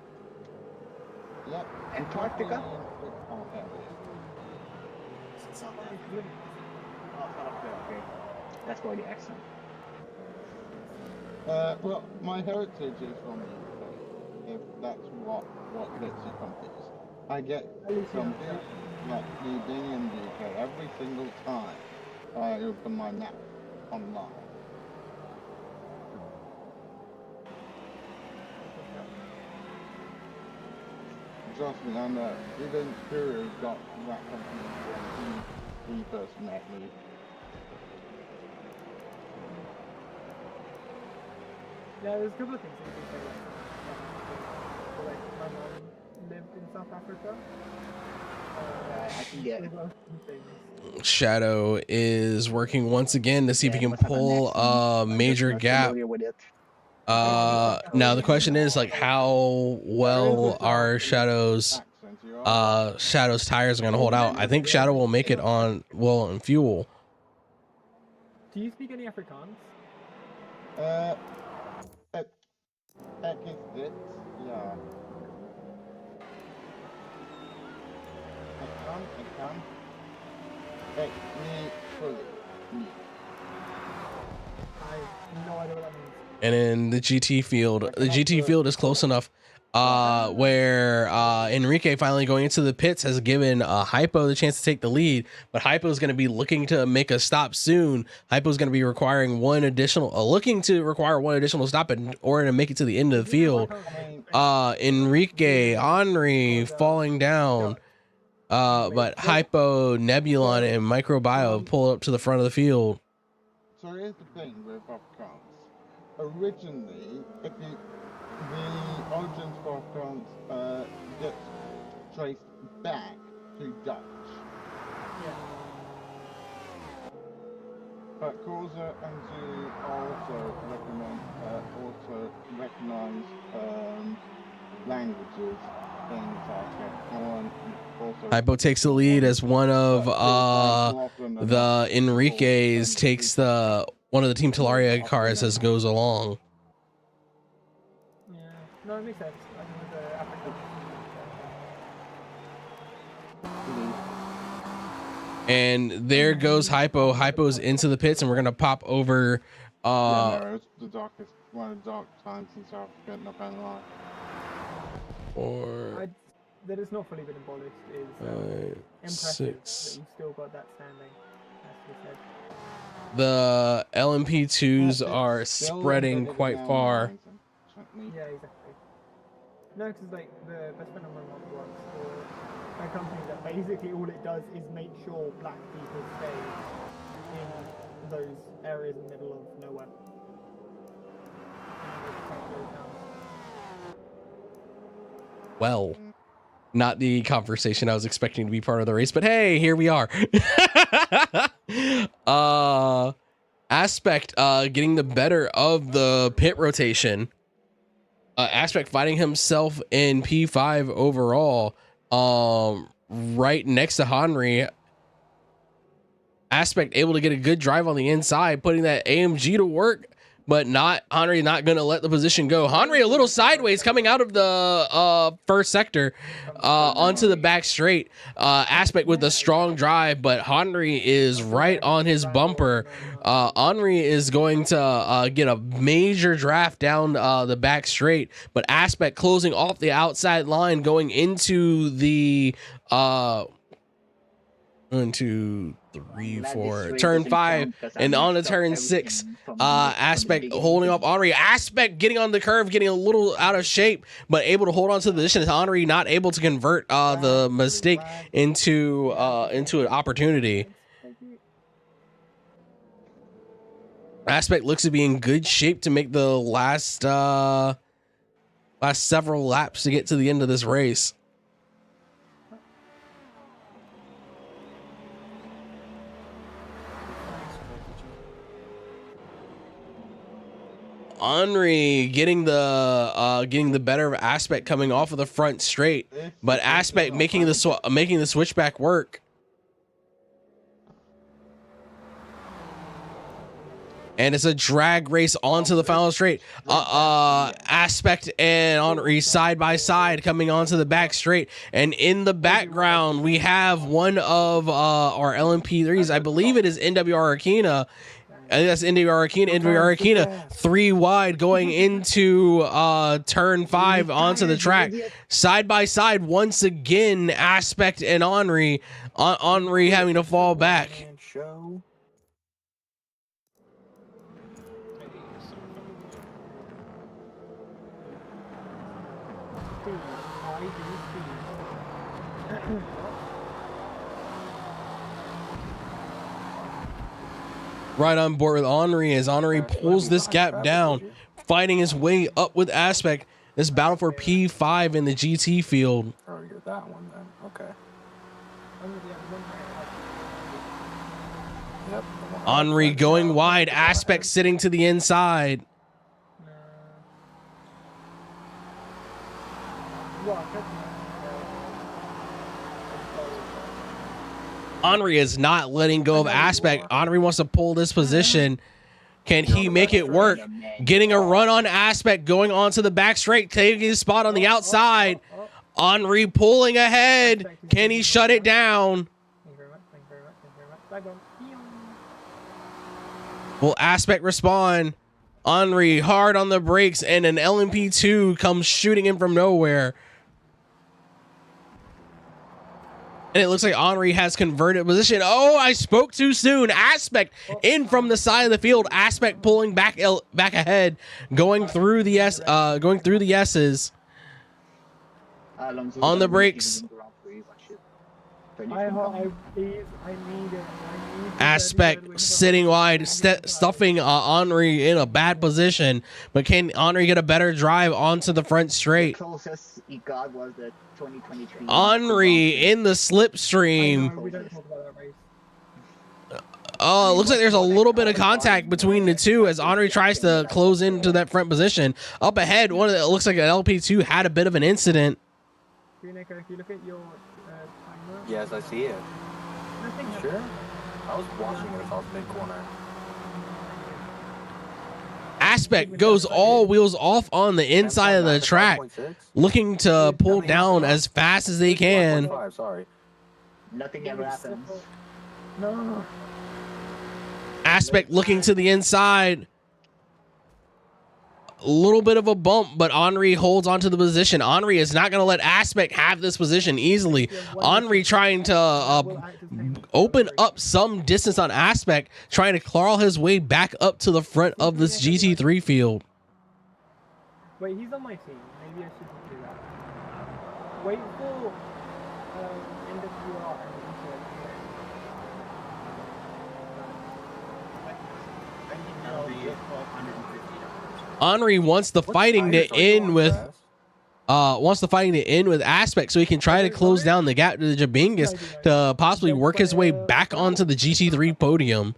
Yep. Antarctica? Oh, hell Okay. That's why the accent. Well, my heritage is from the UK, if that's what gets you confused. I get confused, like me being in the UK every single time I open my map online. Trust me, I know. Even Kuru got that confused when he first met me. Yeah, there's a couple of things that you can say. Like my mom lived in South Africa. I can get it. Shadow is working once again to see if he can pull a major gap. Now the question is like how well are Shadow's tires are gonna hold out. I think Shadow will make it on in fuel. Do you speak any Afrikaans? Ek is dit, ja. Ik kan. Kijk, niet fully. I have no idea what that means. And in the GT field is close enough where Enrique finally going into the pits has given Hypo the chance to take the lead, but Hypo is going to be looking to make a stop soon. Hypo is going to be requiring looking to require one additional stop in order to make it to the end of the field. Henry falling down, but Hypo, Nebulon, and Microbio pull up to the front of the field. So here's the thing with Afrikaans. Originally, the origins for Afrikaans gets traced back to Dutch. Yeah. But Corsa and Zulu also recognize languages in South Africa. Hypo takes the lead as one of the Enriquez takes one of the Team Talaria cars as goes along. Yeah, no, it makes sense. I think with Africa. And there goes Hypo. Hypo's into the pits, and we're gonna pop over. It's the darkest, one of the dark times in South Africa, not gonna lie. That it's not fully been abolished is impressive. That you've still got that standing, as we said. The LMP2s are spreading quite far. Yeah, exactly. No, because like the best friend of my mom works for a company that basically all it does is make sure black people stay in those areas in the middle of nowhere. Well, not the conversation I was expecting to be part of the race, but hey, here we are. Aspect getting the better of the pit rotation. Aspect finding himself in P5 overall, right next to Henry. Aspect able to get a good drive on the inside, putting that AMG to work, but Henry not going to let the position go. Henry a little sideways coming out of the first sector onto the back straight. Aspect with a strong drive, but Henry is right on his bumper. Henry is going to get a major draft down the back straight, but Aspect closing off the outside line going into the 1, 2, 3, 4 turn 5 and on to turn 6. Aspect holding up Henry. Aspect getting on the curve, getting a little out of shape, but able to hold on to the position. Henry not able to convert the mistake into an opportunity. Aspect looks to be in good shape to make the last several laps to get to the end of this race. Henry getting the better of Aspect coming off of the front straight, but Aspect making the switchback work. And it's a drag race onto the final straight. Aspect and Henry side by side coming onto the back straight. And in the background, we have one of our LMP3s. I believe it is NWR Akina. I think that's NWR Akina 3 wide going into turn 5 onto the track. Side by side once again, Aspect and Henry. Henry having to fall back. Right on board with Henry as Henry pulls this gap down, fighting his way up with Aspect. This battle for P5 in the GT field. Oh, you're that one then. Okay. Yep. Henri going wide. Aspect sitting to the inside. Henri is not letting go of Aspect. Henri wants to pull this position. Can he make it work? Getting a run on Aspect, going onto the back straight, taking his spot on the outside. Henri pulling ahead. Can he shut it down? Will Aspect respond? Henri hard on the brakes, and an LMP2 comes shooting in from nowhere. And it looks like Henri has converted position. Oh, I spoke too soon. Aspect in from the side of the field. Aspect pulling back ahead, going through the S's. On the brakes. Aspect sitting wide, stuffing Henri in a bad position, but can Henri get a better drive onto the front straight? The closest he got was the 2023. Henri in the slipstream. Oh, it looks like there's a little bit of contact between the two as Henri tries to close into that front position. Up ahead, one of the, it looks like an LP2 had a bit of an incident. Yes, I see it. Sure. I was watching it off mid corner. Aspect goes all wheels off on the inside of the track, looking to pull down as fast as they can. Sorry. Nothing ever happens. No. Aspect looking to the inside. A little bit of a bump, but Henri holds onto the position. Henri is not going to let Aspect have this position easily. Henri trying to open up some distance on Aspect, trying to claw his way back up to the front of this GT3 field. Wait, he's on my team. Maybe I shouldn't do that. Wait for NWR Henri wants the fighting to end with Aspect so he can try to close down the gap to the Jabingus to possibly work his way back onto the GT3 podium.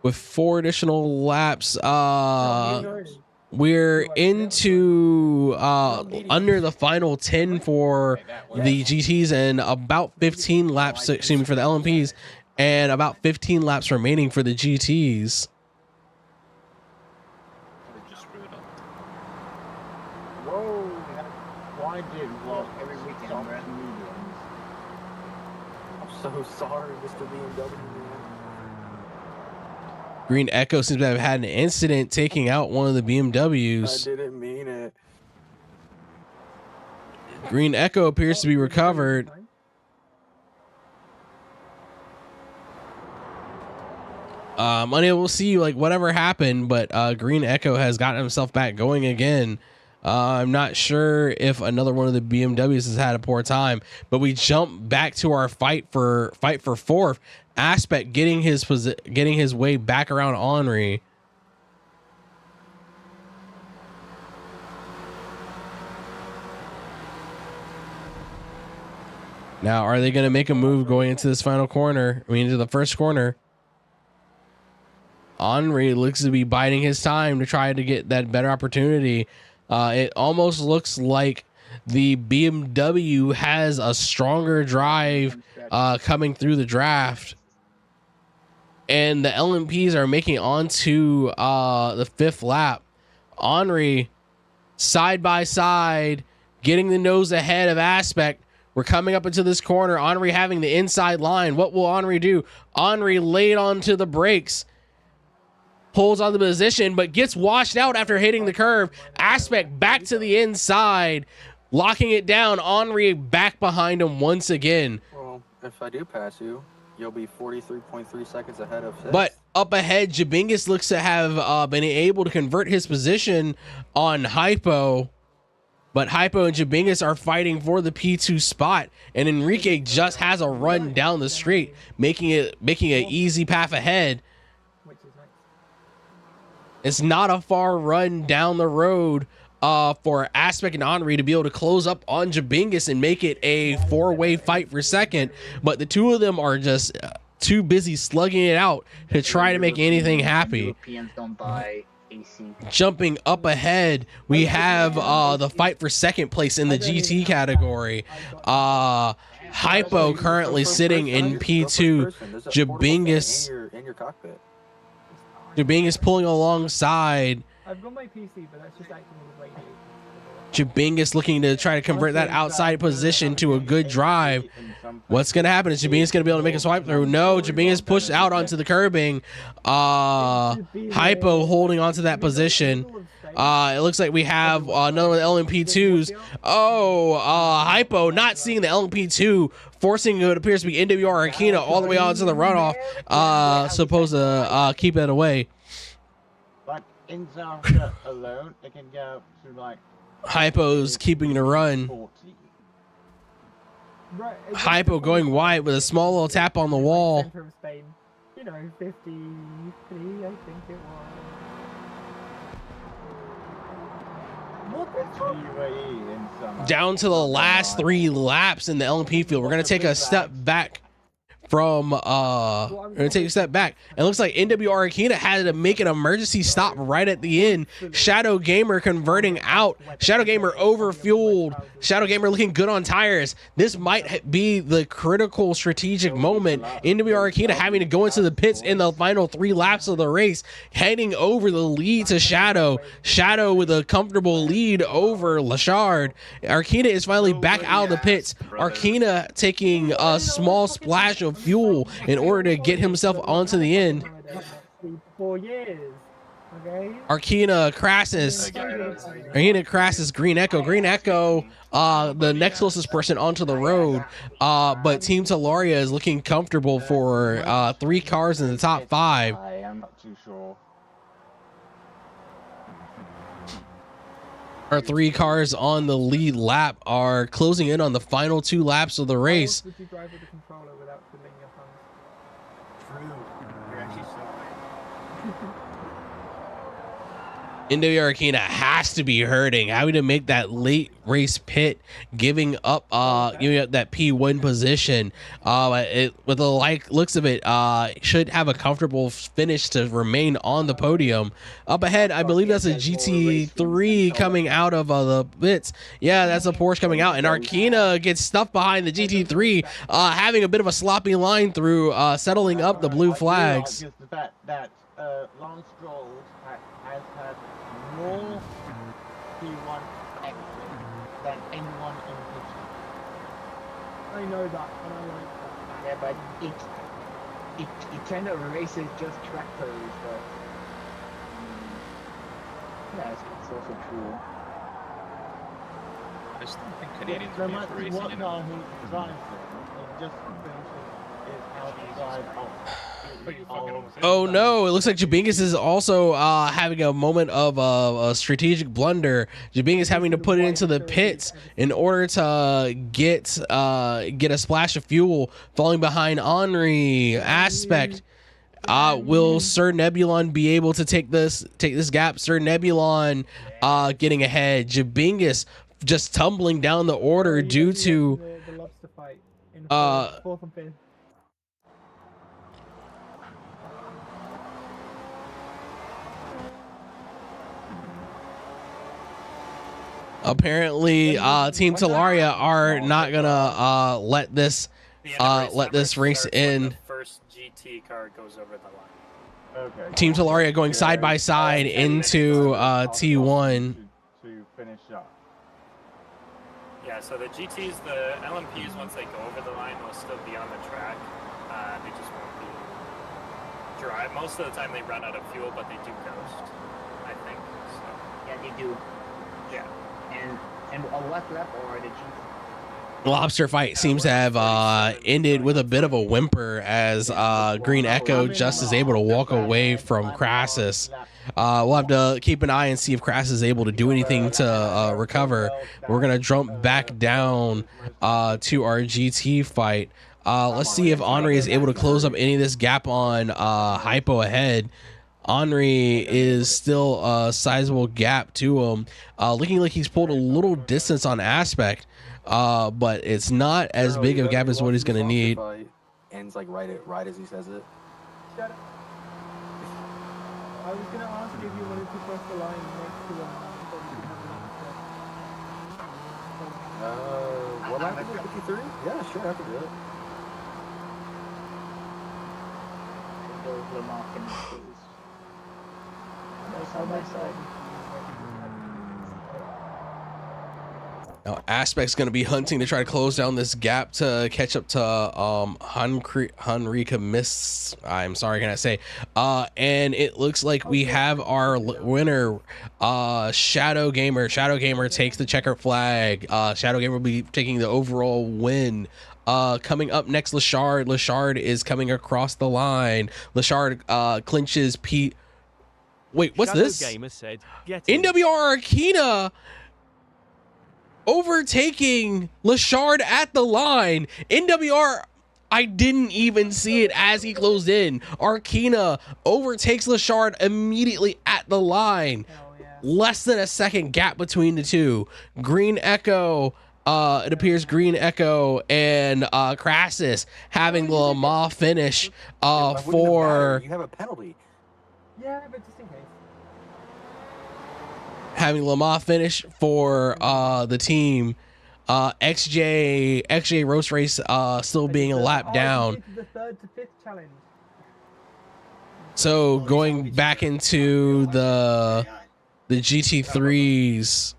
With 4 additional laps, we're into under the final 10 for the GTs and about 15 laps, for the LMPs, and about 15 laps remaining for the GTs. So sorry, Mr. BMW. Green Echo seems to have had an incident taking out one of the BMWs. I didn't mean it. Green Echo appears to be recovered. Unable to see like whatever happened, but Green Echo has gotten himself back going again. I'm not sure if another one of the BMWs has had a poor time, but we jump back to our fight for fourth. Aspect getting his way back around Henri. Now, are they going to make a move going into this final corner? I mean, into the first corner. Henri looks to be biding his time to try to get that better opportunity. It almost looks like the BMW has a stronger drive coming through the draft. And the LMPs are making onto the 5th lap. Henri, side by side, getting the nose ahead of Aspect. We're coming up into this corner. Henri having the inside line. What will Henri do? Henri laid onto the brakes. Pulls on the position, but gets washed out after hitting the curve. Aspect back to the inside, locking it down. Henri back behind him once again. Well, if I do pass you, you'll be 43.3 seconds ahead of 5th. But up ahead, Jabingus looks to have been able to convert his position on Hypo. But Hypo and Jabingus are fighting for the P2 spot, and Enrique just has a run down the straight, making an easy path ahead. It's not a far run down the road. for Aspect and Henri to be able to close up on Jabingus and make it a 4-way fight for second. But the two of them are just too busy slugging it out to try to make anything happy. Europeans don't buy AC. Jumping up ahead, we have the fight for second place in the GT category. Hypo currently sitting in P2. Jabingus in your cockpit. Jabingus pulling alongside. I've got my PC, but that's just acting as radio. Jabingus looking to try to convert that outside position to a good drive. What's going to happen? Is Jabingus going to be able to make a swipe through? No, Jabingus pushed out onto the curbing. Hypo holding onto that position. It looks like we have another LMP2s. Hypo not seeing the LMP2, forcing what appears to be NWR Hakone all the way onto the runoff. Supposed to keep it away. But in South Africa alone, it can go to like. Hypo's keeping the run. 40. Right, Hypo going wide with a small little tap on the wall. Center of Spain. You know, 53, I think it was. Down to the last 3 laps in the LMP field. We're gonna take a step back from we're gonna take a step back. It looks like NWR Hakone had to make an emergency stop right at the end. Shadow Gamer converting out. Shadow Gamer overfueled. Shadow Gamer looking good on tires. This might be the critical strategic moment. NWR Hakone having to go into the pits in the final 3 laps of the race, heading over the lead to Shadow. Shadow with a comfortable lead over Lachard. Hakone is finally back out of the pits. Hakone taking a small splash of fuel in order to get himself onto the end. 4 years. Okay. Arkina Crassus, Green Echo. Green Echo, the next closest person onto the road. But Team Talaria is looking comfortable for 3 cars in the top 5. I am not too sure. Our 3 cars on the lead lap are closing in on the final 2 laps of the race. How else would you drive with a controller without fiddling your thumbs? You're actually so right. NWR Hakone has to be hurting, having to make that late race pit, giving up that P1 position. With the looks of it, should have a comfortable finish to remain on the podium. Up ahead, I believe that's a GT3 coming out of the pits. Yeah, that's a Porsche coming out, and Arkina gets stuffed behind the GT3, having a bit of a sloppy line through, settling up the blue flags. The fact that Long Stroll has had more P1 exits than anyone in history. I know that, and I like that. Yeah, but it kind of races just tractors, but yeah, it's also true. I just don't think Canadians No are made matter for racing. what car he drives in, it just finishes outside of. Oh no, it looks like Jabingus is also having a moment of a strategic blunder. Jabingus having to put it into the pits in order to get a splash of fuel, falling behind Henri. Aspect. Will Sir Nebulon be able to take this gap? Sir Nebulon getting ahead. Jabingus just tumbling down the order due to the lobster fight in fourth and fifth. apparently Team Talaria are not gonna let this race end. The first GT car goes over the line. Okay. Team Talaria going side by side into T1. To finish up. Yeah, so the GTs, the LMPs, once they go over the line, will still be on the track. They just won't be dry. Most of the time they run out of fuel, but they do ghost, I think. So. Yeah, they do. Yeah. And a left lap or the GT. Lobster fight seems to have ended with a bit of a whimper as Green Echo just is able to walk away from Crassus. We'll have to keep an eye and see if Crassus is able to do anything to recover. We're going to jump back down to our GT fight. Let's see if Henri is able to close up any of this gap on Hypo ahead. Henry is still a sizable gap to him, looking like he's pulled a little distance on Aspect, but it's not as big of a gap as what he's going to need. Ends like right as he says it. Shut up. I was gonna ask if you wanted to cross the line next to What lap is it? 53? Yeah, sure, I can do it. Now Aspect's going to be hunting to try to close down this gap to catch up to Henrika Mists. I'm sorry, can I say? And it looks like we have our winner, Shadow Gamer. Shadow Gamer takes the checkered flag. Shadow Gamer will be taking the overall win. Coming up next, Lashard. Lashard is coming across the line. Lashard clinches Pete. Wait, what's Shadow this? Gamer said, "Get in." NWR Arkina overtaking Lashard at the line. NWR, I didn't even see it as he closed in. Arkina overtakes Lashard immediately at the line. Less than a second gap between the two. Green Echo, it appears Green Echo and Crassus having the Le Mans finish for... You have a penalty. Yeah, but just in case. Having Le Mans finish for the team. XJ Roast Race still being a lap down. The 3rd to 5th challenge. So going back into the GT3s,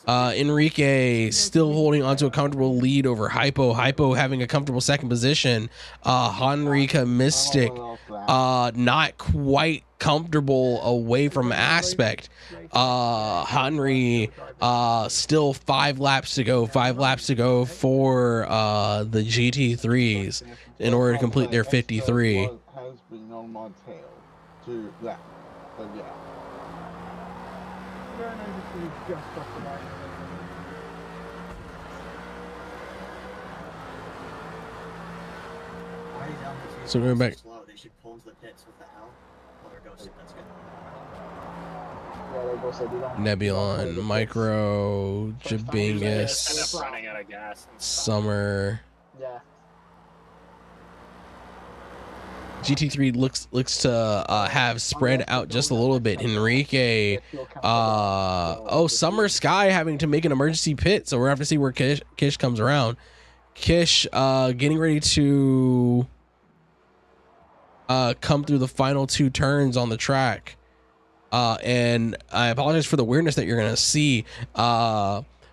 Enrique still holding onto a comfortable lead over Hypo. Hypo having a comfortable second position. Henrika Mystic not quite comfortable away from Aspect. Henry still 5 laps to go. 5 laps to go for the GT3s in order to complete their 53. Has been on my tail to that. So yeah. So going back. They should pull into the pits. What the hell? Oh, they're ghosted. That's good. Nebulon, Micro, Jabingus, running out of gas. Summer. Yeah. GT3 looks to have spread out just a little bit. Enrique, Summer Sky having to make an emergency pit, so we're gonna have to see where Kish comes around. Kish getting ready to come through the final 2 turns on the track. And I apologize for the weirdness that you're gonna see.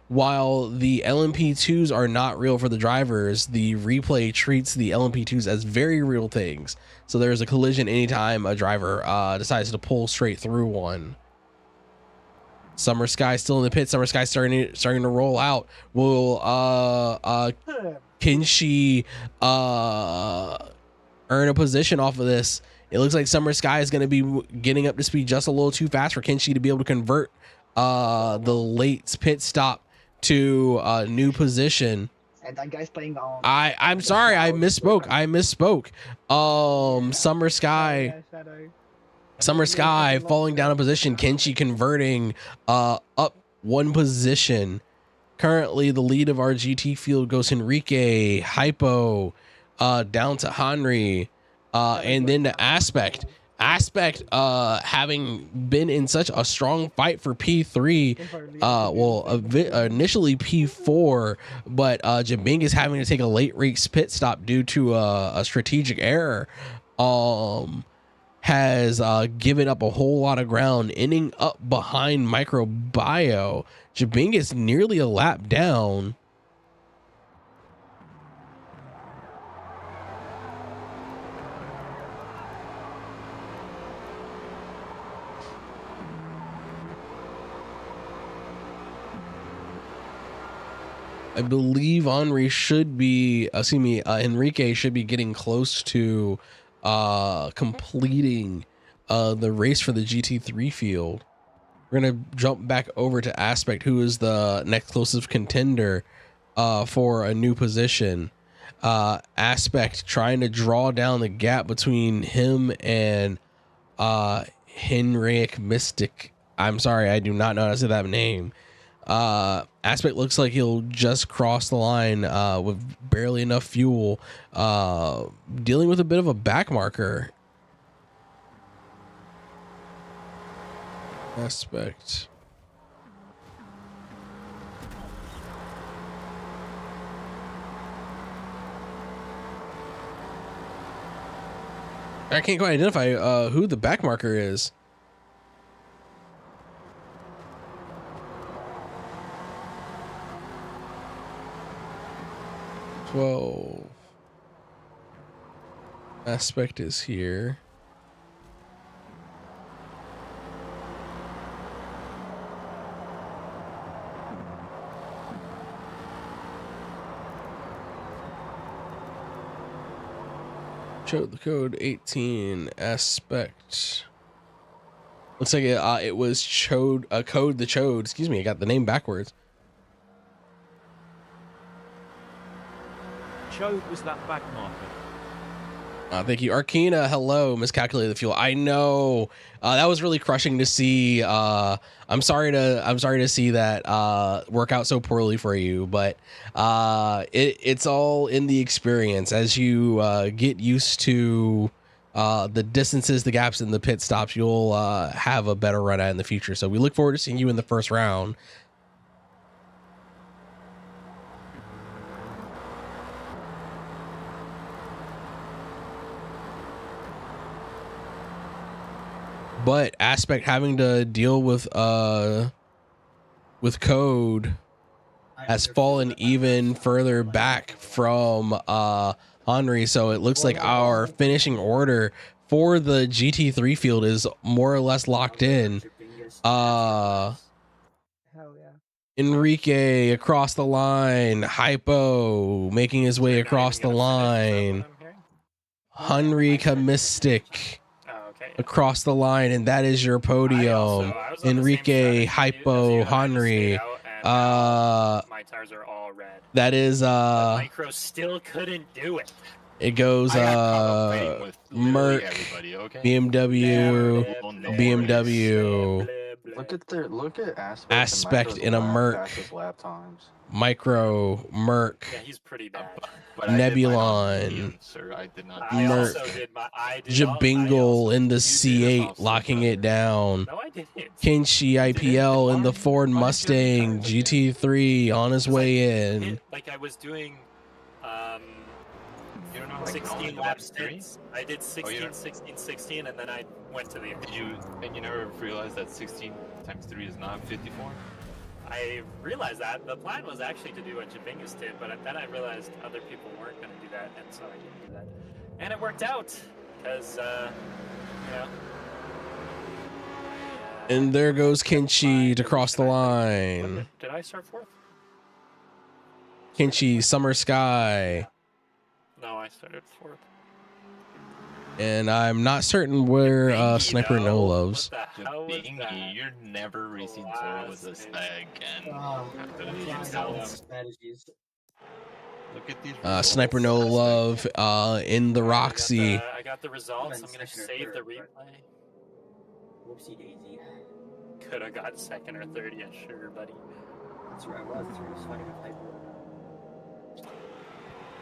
While the LMP2s are not real for the drivers, the replay treats the LMP2s as very real things. So there's a collision anytime a driver decides to pull straight through one. Summer Sky still in the pit. Summer Sky starting to roll out. Will Kinshi earn a position off of this? It looks like Summer Sky is going to be getting up to speed just a little too fast for Kinshi to be able to convert the late pit stop to a new position. And that guy's playing on. I'm sorry, I misspoke. Summer Sky falling down a position. Kinshi converting up 1 position. Currently, the lead of our GT field goes Enrique, Hypo, down to Henry, and then to Aspect. Aspect having been in such a strong fight for P3, initially P4, but Jabing is having to take a late race pit stop due to a strategic error, has given up a whole lot of ground, ending up behind Microbio. Jabing is nearly a lap down. I believe Enrique should be getting close to completing the race for the GT3 field. We're gonna jump back over to Aspect, who is the next closest contender for a new position. Aspect trying to draw down the gap between him and Henrik Mystic. I'm sorry, I do not know how to say that name. Aspect looks like he'll just cross the line with barely enough fuel, dealing with a bit of a back marker. Aspect. I can't quite identify who the back marker is. Aspect is here. Showed the code 18 Aspect. Looks like it was code the chode. Excuse me, I got the name backwards. Chode was that back marker. Thank you, Arcana. Hello, miscalculated the fuel. I know that was really crushing to see. I'm sorry to see that work out so poorly for you, but it's all in the experience as you get used to the distances, the gaps, and the pit stops. You'll have a better run at in the future. So we look forward to seeing you in the first round. But Aspect having to deal with code has fallen even further back from Henry. So it looks like our finishing order for the GT3 field is more or less locked in. Hell yeah. Enrique across the line, Hypo making his way across the line, Henry Mystic across the line, and that is your podium. Enrique, Hypo, Henry. My tires are all red. That is Micro still couldn't do it. it goes Merc, BMW. Look at Aspect in a Merc. Lap times. Micro, Merc. Yeah, he's pretty bad. Nebulon, Merc, Jabingle in the C8, locking it down. No, I didn't. Kinshi IPL in the Ford Mustang GT3 on his way in. Like I was doing, You don't know how 16 lap stints. I did 16, 16, 16, and then I went to the. And you never realized that 16 times 3 is not 54? I realized that. The plan was actually to do what Jabingus did, but then I realized other people weren't going to do that, and so I didn't do that. And it worked out, because, you know. And there goes Kinshi to cross the line. Did I start fourth? Kinshi, Summer Sky. No, I started fourth. And I'm not certain where Sniper No Loves. Bingy, you're never racing solo with this bag again. Look at these Sniper No Love in the Roxy. I got the results. I'm going to save the replay. Whoopsie daisy. Could have got second or third, yeah, sure, buddy. That's where I was. That's where I was fighting with Hyper.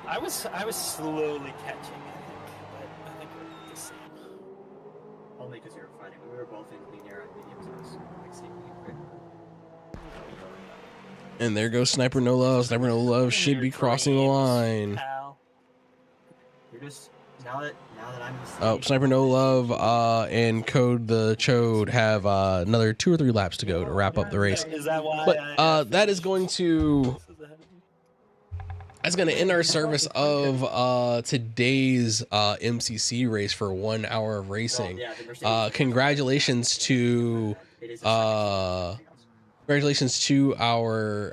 I was slowly catching, I think, but I think we're the same. Only because you were fighting. We were both in clean air and mediums. It was like same right? And there goes Sniper No Love. Sniper No Love should be crossing the line. You're just now that I'm the Oh, Sniper No Love and Code the Chode have another 2 or 3 laps to go to wrap up the race. Is that why? But that is going to end our service of today's MCC race for 1 hour of racing. Congratulations to our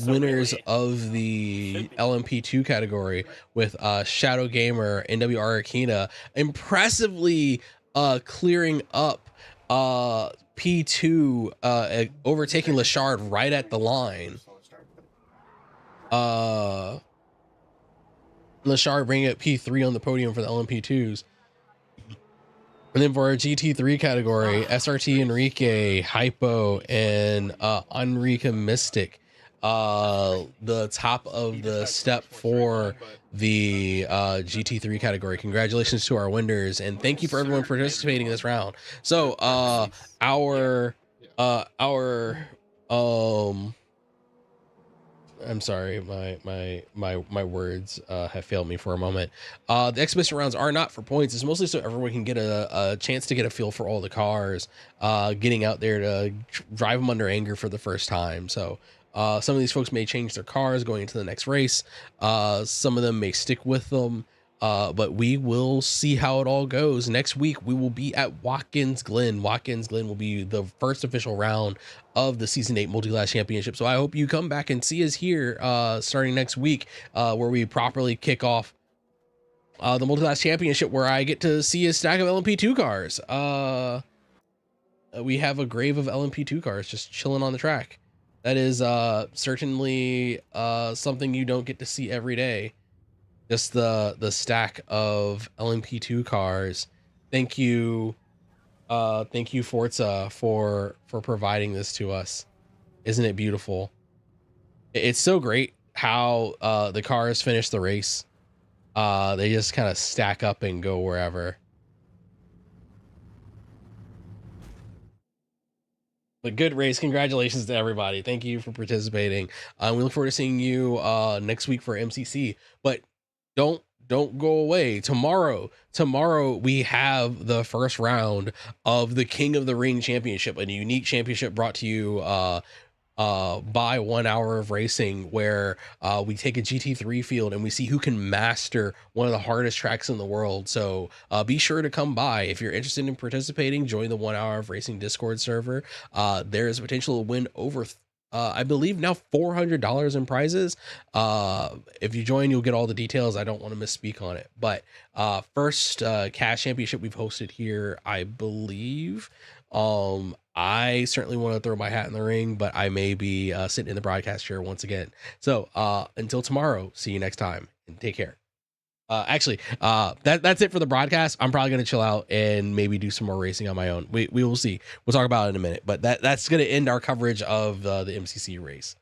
winners of the LMP2 category with Shadow Gamer, NWR Arcana, impressively clearing up P2, overtaking Lashard right at the line. Lashard bringing up P3 on the podium for the LMP2s. And then for our GT3 category, SRT Enrique, Hypo, and Enrica Mystic. The top of the step for the GT3 category. Congratulations to our winners, and thank you for everyone participating in this round. So I'm sorry, my words have failed me for a moment. The exhibition rounds are not for points. It's mostly so everyone can get a chance to get a feel for all the cars, getting out there to drive them under anger for the first time. So some of these folks may change their cars going into the next race. Some of them may stick with them. But we will see how it all goes. Next week, we will be at Watkins Glen. Watkins Glen will be the first official round of the Season 8 Multi-Class Championship. So I hope you come back and see us here starting next week, where we properly kick off the Multi-Class Championship, where I get to see a stack of LMP2 cars. We have a grave of LMP2 cars just chilling on the track. That is certainly something you don't get to see every day. Just the stack of LMP2 cars. Thank you Forza for providing this to us. Isn't it beautiful? It's so great how the cars finish the race. They just kind of stack up and go wherever. But good race. Congratulations to everybody. Thank you for participating. We look forward to seeing you next week for MCC. But don't go away. Tomorrow we have the first round of the King of the Ring Championship, a unique championship brought to you by 1 hour of racing, where we take a GT3 field and we see who can master one of the hardest tracks in the world. So be sure to come by. If you're interested in participating, join the 1 hour of racing Discord server. There is potential to win over I believe now $400 in prizes. If you join, you'll get all the details. I don't want to misspeak on it, but first cash championship we've hosted here, I believe. I certainly want to throw my hat in the ring, but I may be sitting in the broadcast chair once again. So until tomorrow, see you next time and take care. Actually, that's it for the broadcast. I'm probably gonna chill out and maybe do some more racing on my own. We will see. We'll talk about it in a minute. But that's gonna end our coverage of the MCC race.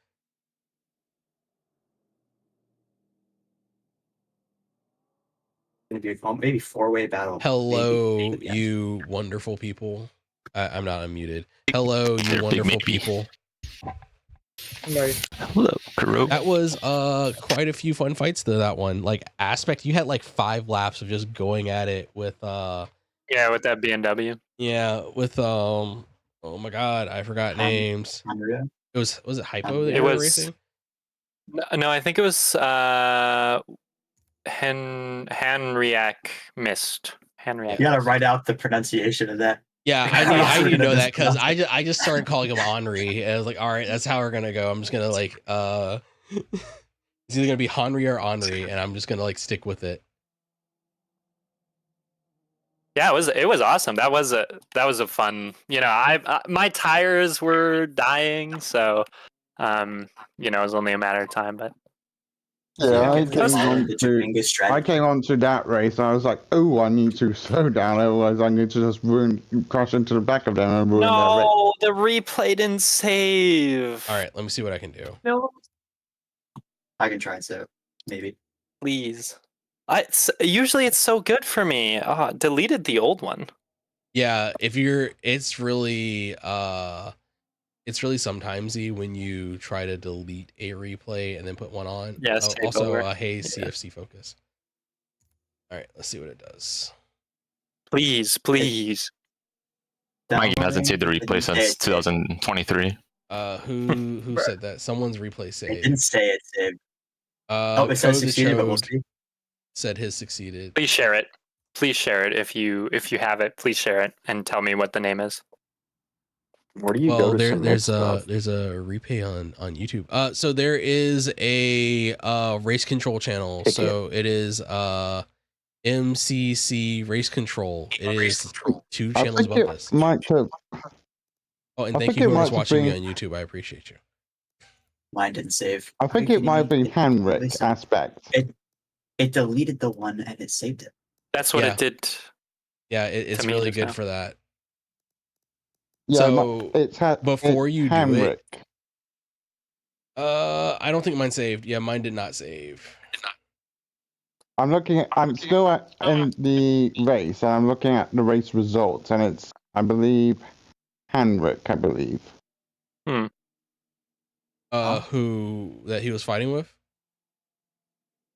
Maybe four-way battle. Hello, maybe, yeah. you wonderful people. I'm not unmuted. Hello, you wonderful people. Hello, Kuro. That was quite a few fun fights to that one. Like Aspect, you had like 5 laps of just going at it with yeah, with that BMW. Yeah, with oh my god, I forgot names. It was it Hypo that you were racing? No, I think it was Hanriak Mist. Hanriak. You gotta write out the pronunciation of that. Yeah, I need to know that because I just started calling him Henri, and I was like, all right, that's how we're gonna go. I'm just gonna like it's either gonna be Henri or Henri, and I'm just gonna like stick with it. Yeah, it was awesome. That was a fun. You know, my tires were dying, so you know, it was only a matter of time. But yeah, I came on to that race and I was like, oh, I need to slow down, otherwise I need to just crash into the back of them and ruin their race. No, the replay didn't save. All right, let me see what I can do. No, I can try and save, maybe. Please. Usually it's so good for me. Deleted the old one. Yeah, it's really sometimesy when you try to delete a replay and then put one on. Yes. Also, hey, CFC focus. All right, let's see what it does. Please. My game hasn't saved the replay since 2023. Who said that? Someone's replay saved. It didn't say it saved. It says succeeded, but we'll see. Said his succeeded. Please share it. If you have it. Please share it and tell me what the name is. Where do you well, go to there's a replay on YouTube. So there is a race control channel. So it is MCC race control. It is 2 channels above this. Oh, and thank you whoever's watching me on YouTube. I appreciate you. Mine didn't save. I think it might have been Henrik Aspect. It deleted the one and it saved it. That's what it did. Yeah, it's really good for that. Yeah, so before it's you do Hamrick. it, I don't think mine saved. Yeah, mine did not save. I'm still in the race, and I'm looking at the race results, and it's, I believe, Henrik, I believe. Who that he was fighting with?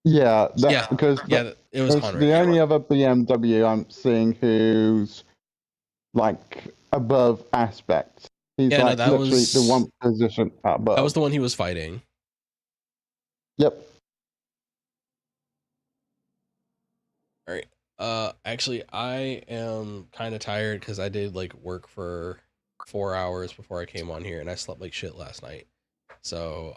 Yeah, because it was it's Henrik. the only other BMW I'm seeing who's like above Aspect. He's Yeah, no, like that literally was the one position above. That was the one he was fighting. Yep. All right. Actually, I am kind of tired because I did like work for 4 hours before I came on here, and I slept like shit last night. So,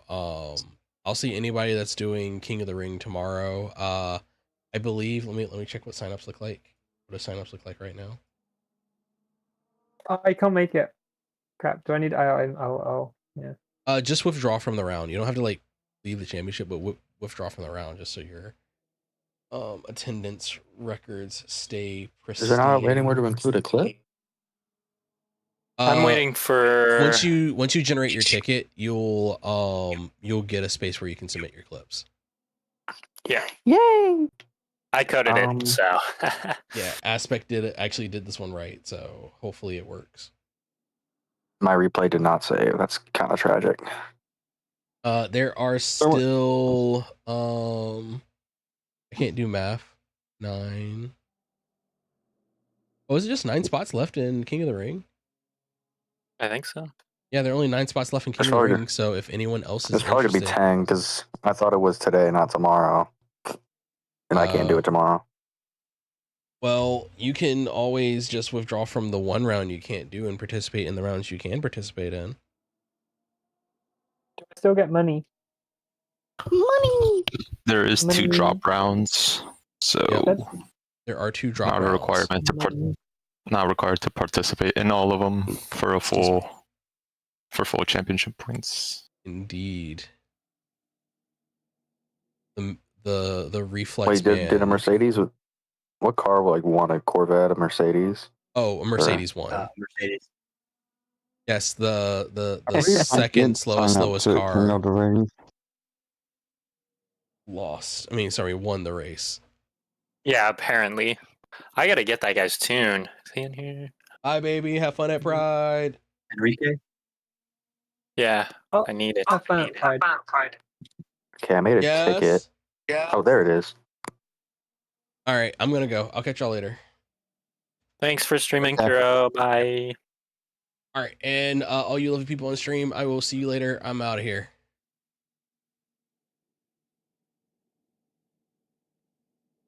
I'll see anybody that's doing King of the Ring tomorrow. I believe. Let me check what signups look like. What do signups look like right now? I can't make it. Crap. Do I need? I'll yeah. Just withdraw from the round. You don't have to like leave the championship, but withdraw from the round just so your attendance records stay pristine. Is there not anywhere to include a clip? I'm waiting for once you generate your ticket, you'll get a space where you can submit your clips. Yeah. Yay! I coded it, so yeah, Aspect actually did this one right, so hopefully it works. My replay did not save. That's kind of tragic. There are still I can't do math. 9. Oh, is it just 9 spots left in King of the Ring? I think so. Yeah, there are only 9 spots left in King of the Ring. So if anyone else is it's probably interested, to be 10 because I thought it was today, not tomorrow, and I can't do it tomorrow. Well, you can always just withdraw from the one round you can't do and participate in the rounds you can participate in. Do I still get money? Money. There is Money. 2 drop rounds, so there are 2 drop not rounds. a requirement not required to participate in all of them for a full championship points. Indeed. The reflex. Wait, did a Mercedes? What car won a Corvette? A Mercedes? Oh, a Mercedes won. Mercedes. Yes, the second slowest car lost. I mean, sorry, won the race. Yeah, apparently. I gotta get that guy's tune. Is he in here? Hi, baby. Have fun at Pride. Enrique? Yeah, I need it. Have fun at Pride. Okay, I made a ticket. Yeah. Oh, there it is. All right, I'm gonna go. I'll catch y'all later. Thanks for streaming, Kuro. Bye. All right, and all you lovely people on stream, I will see you later. I'm out of here.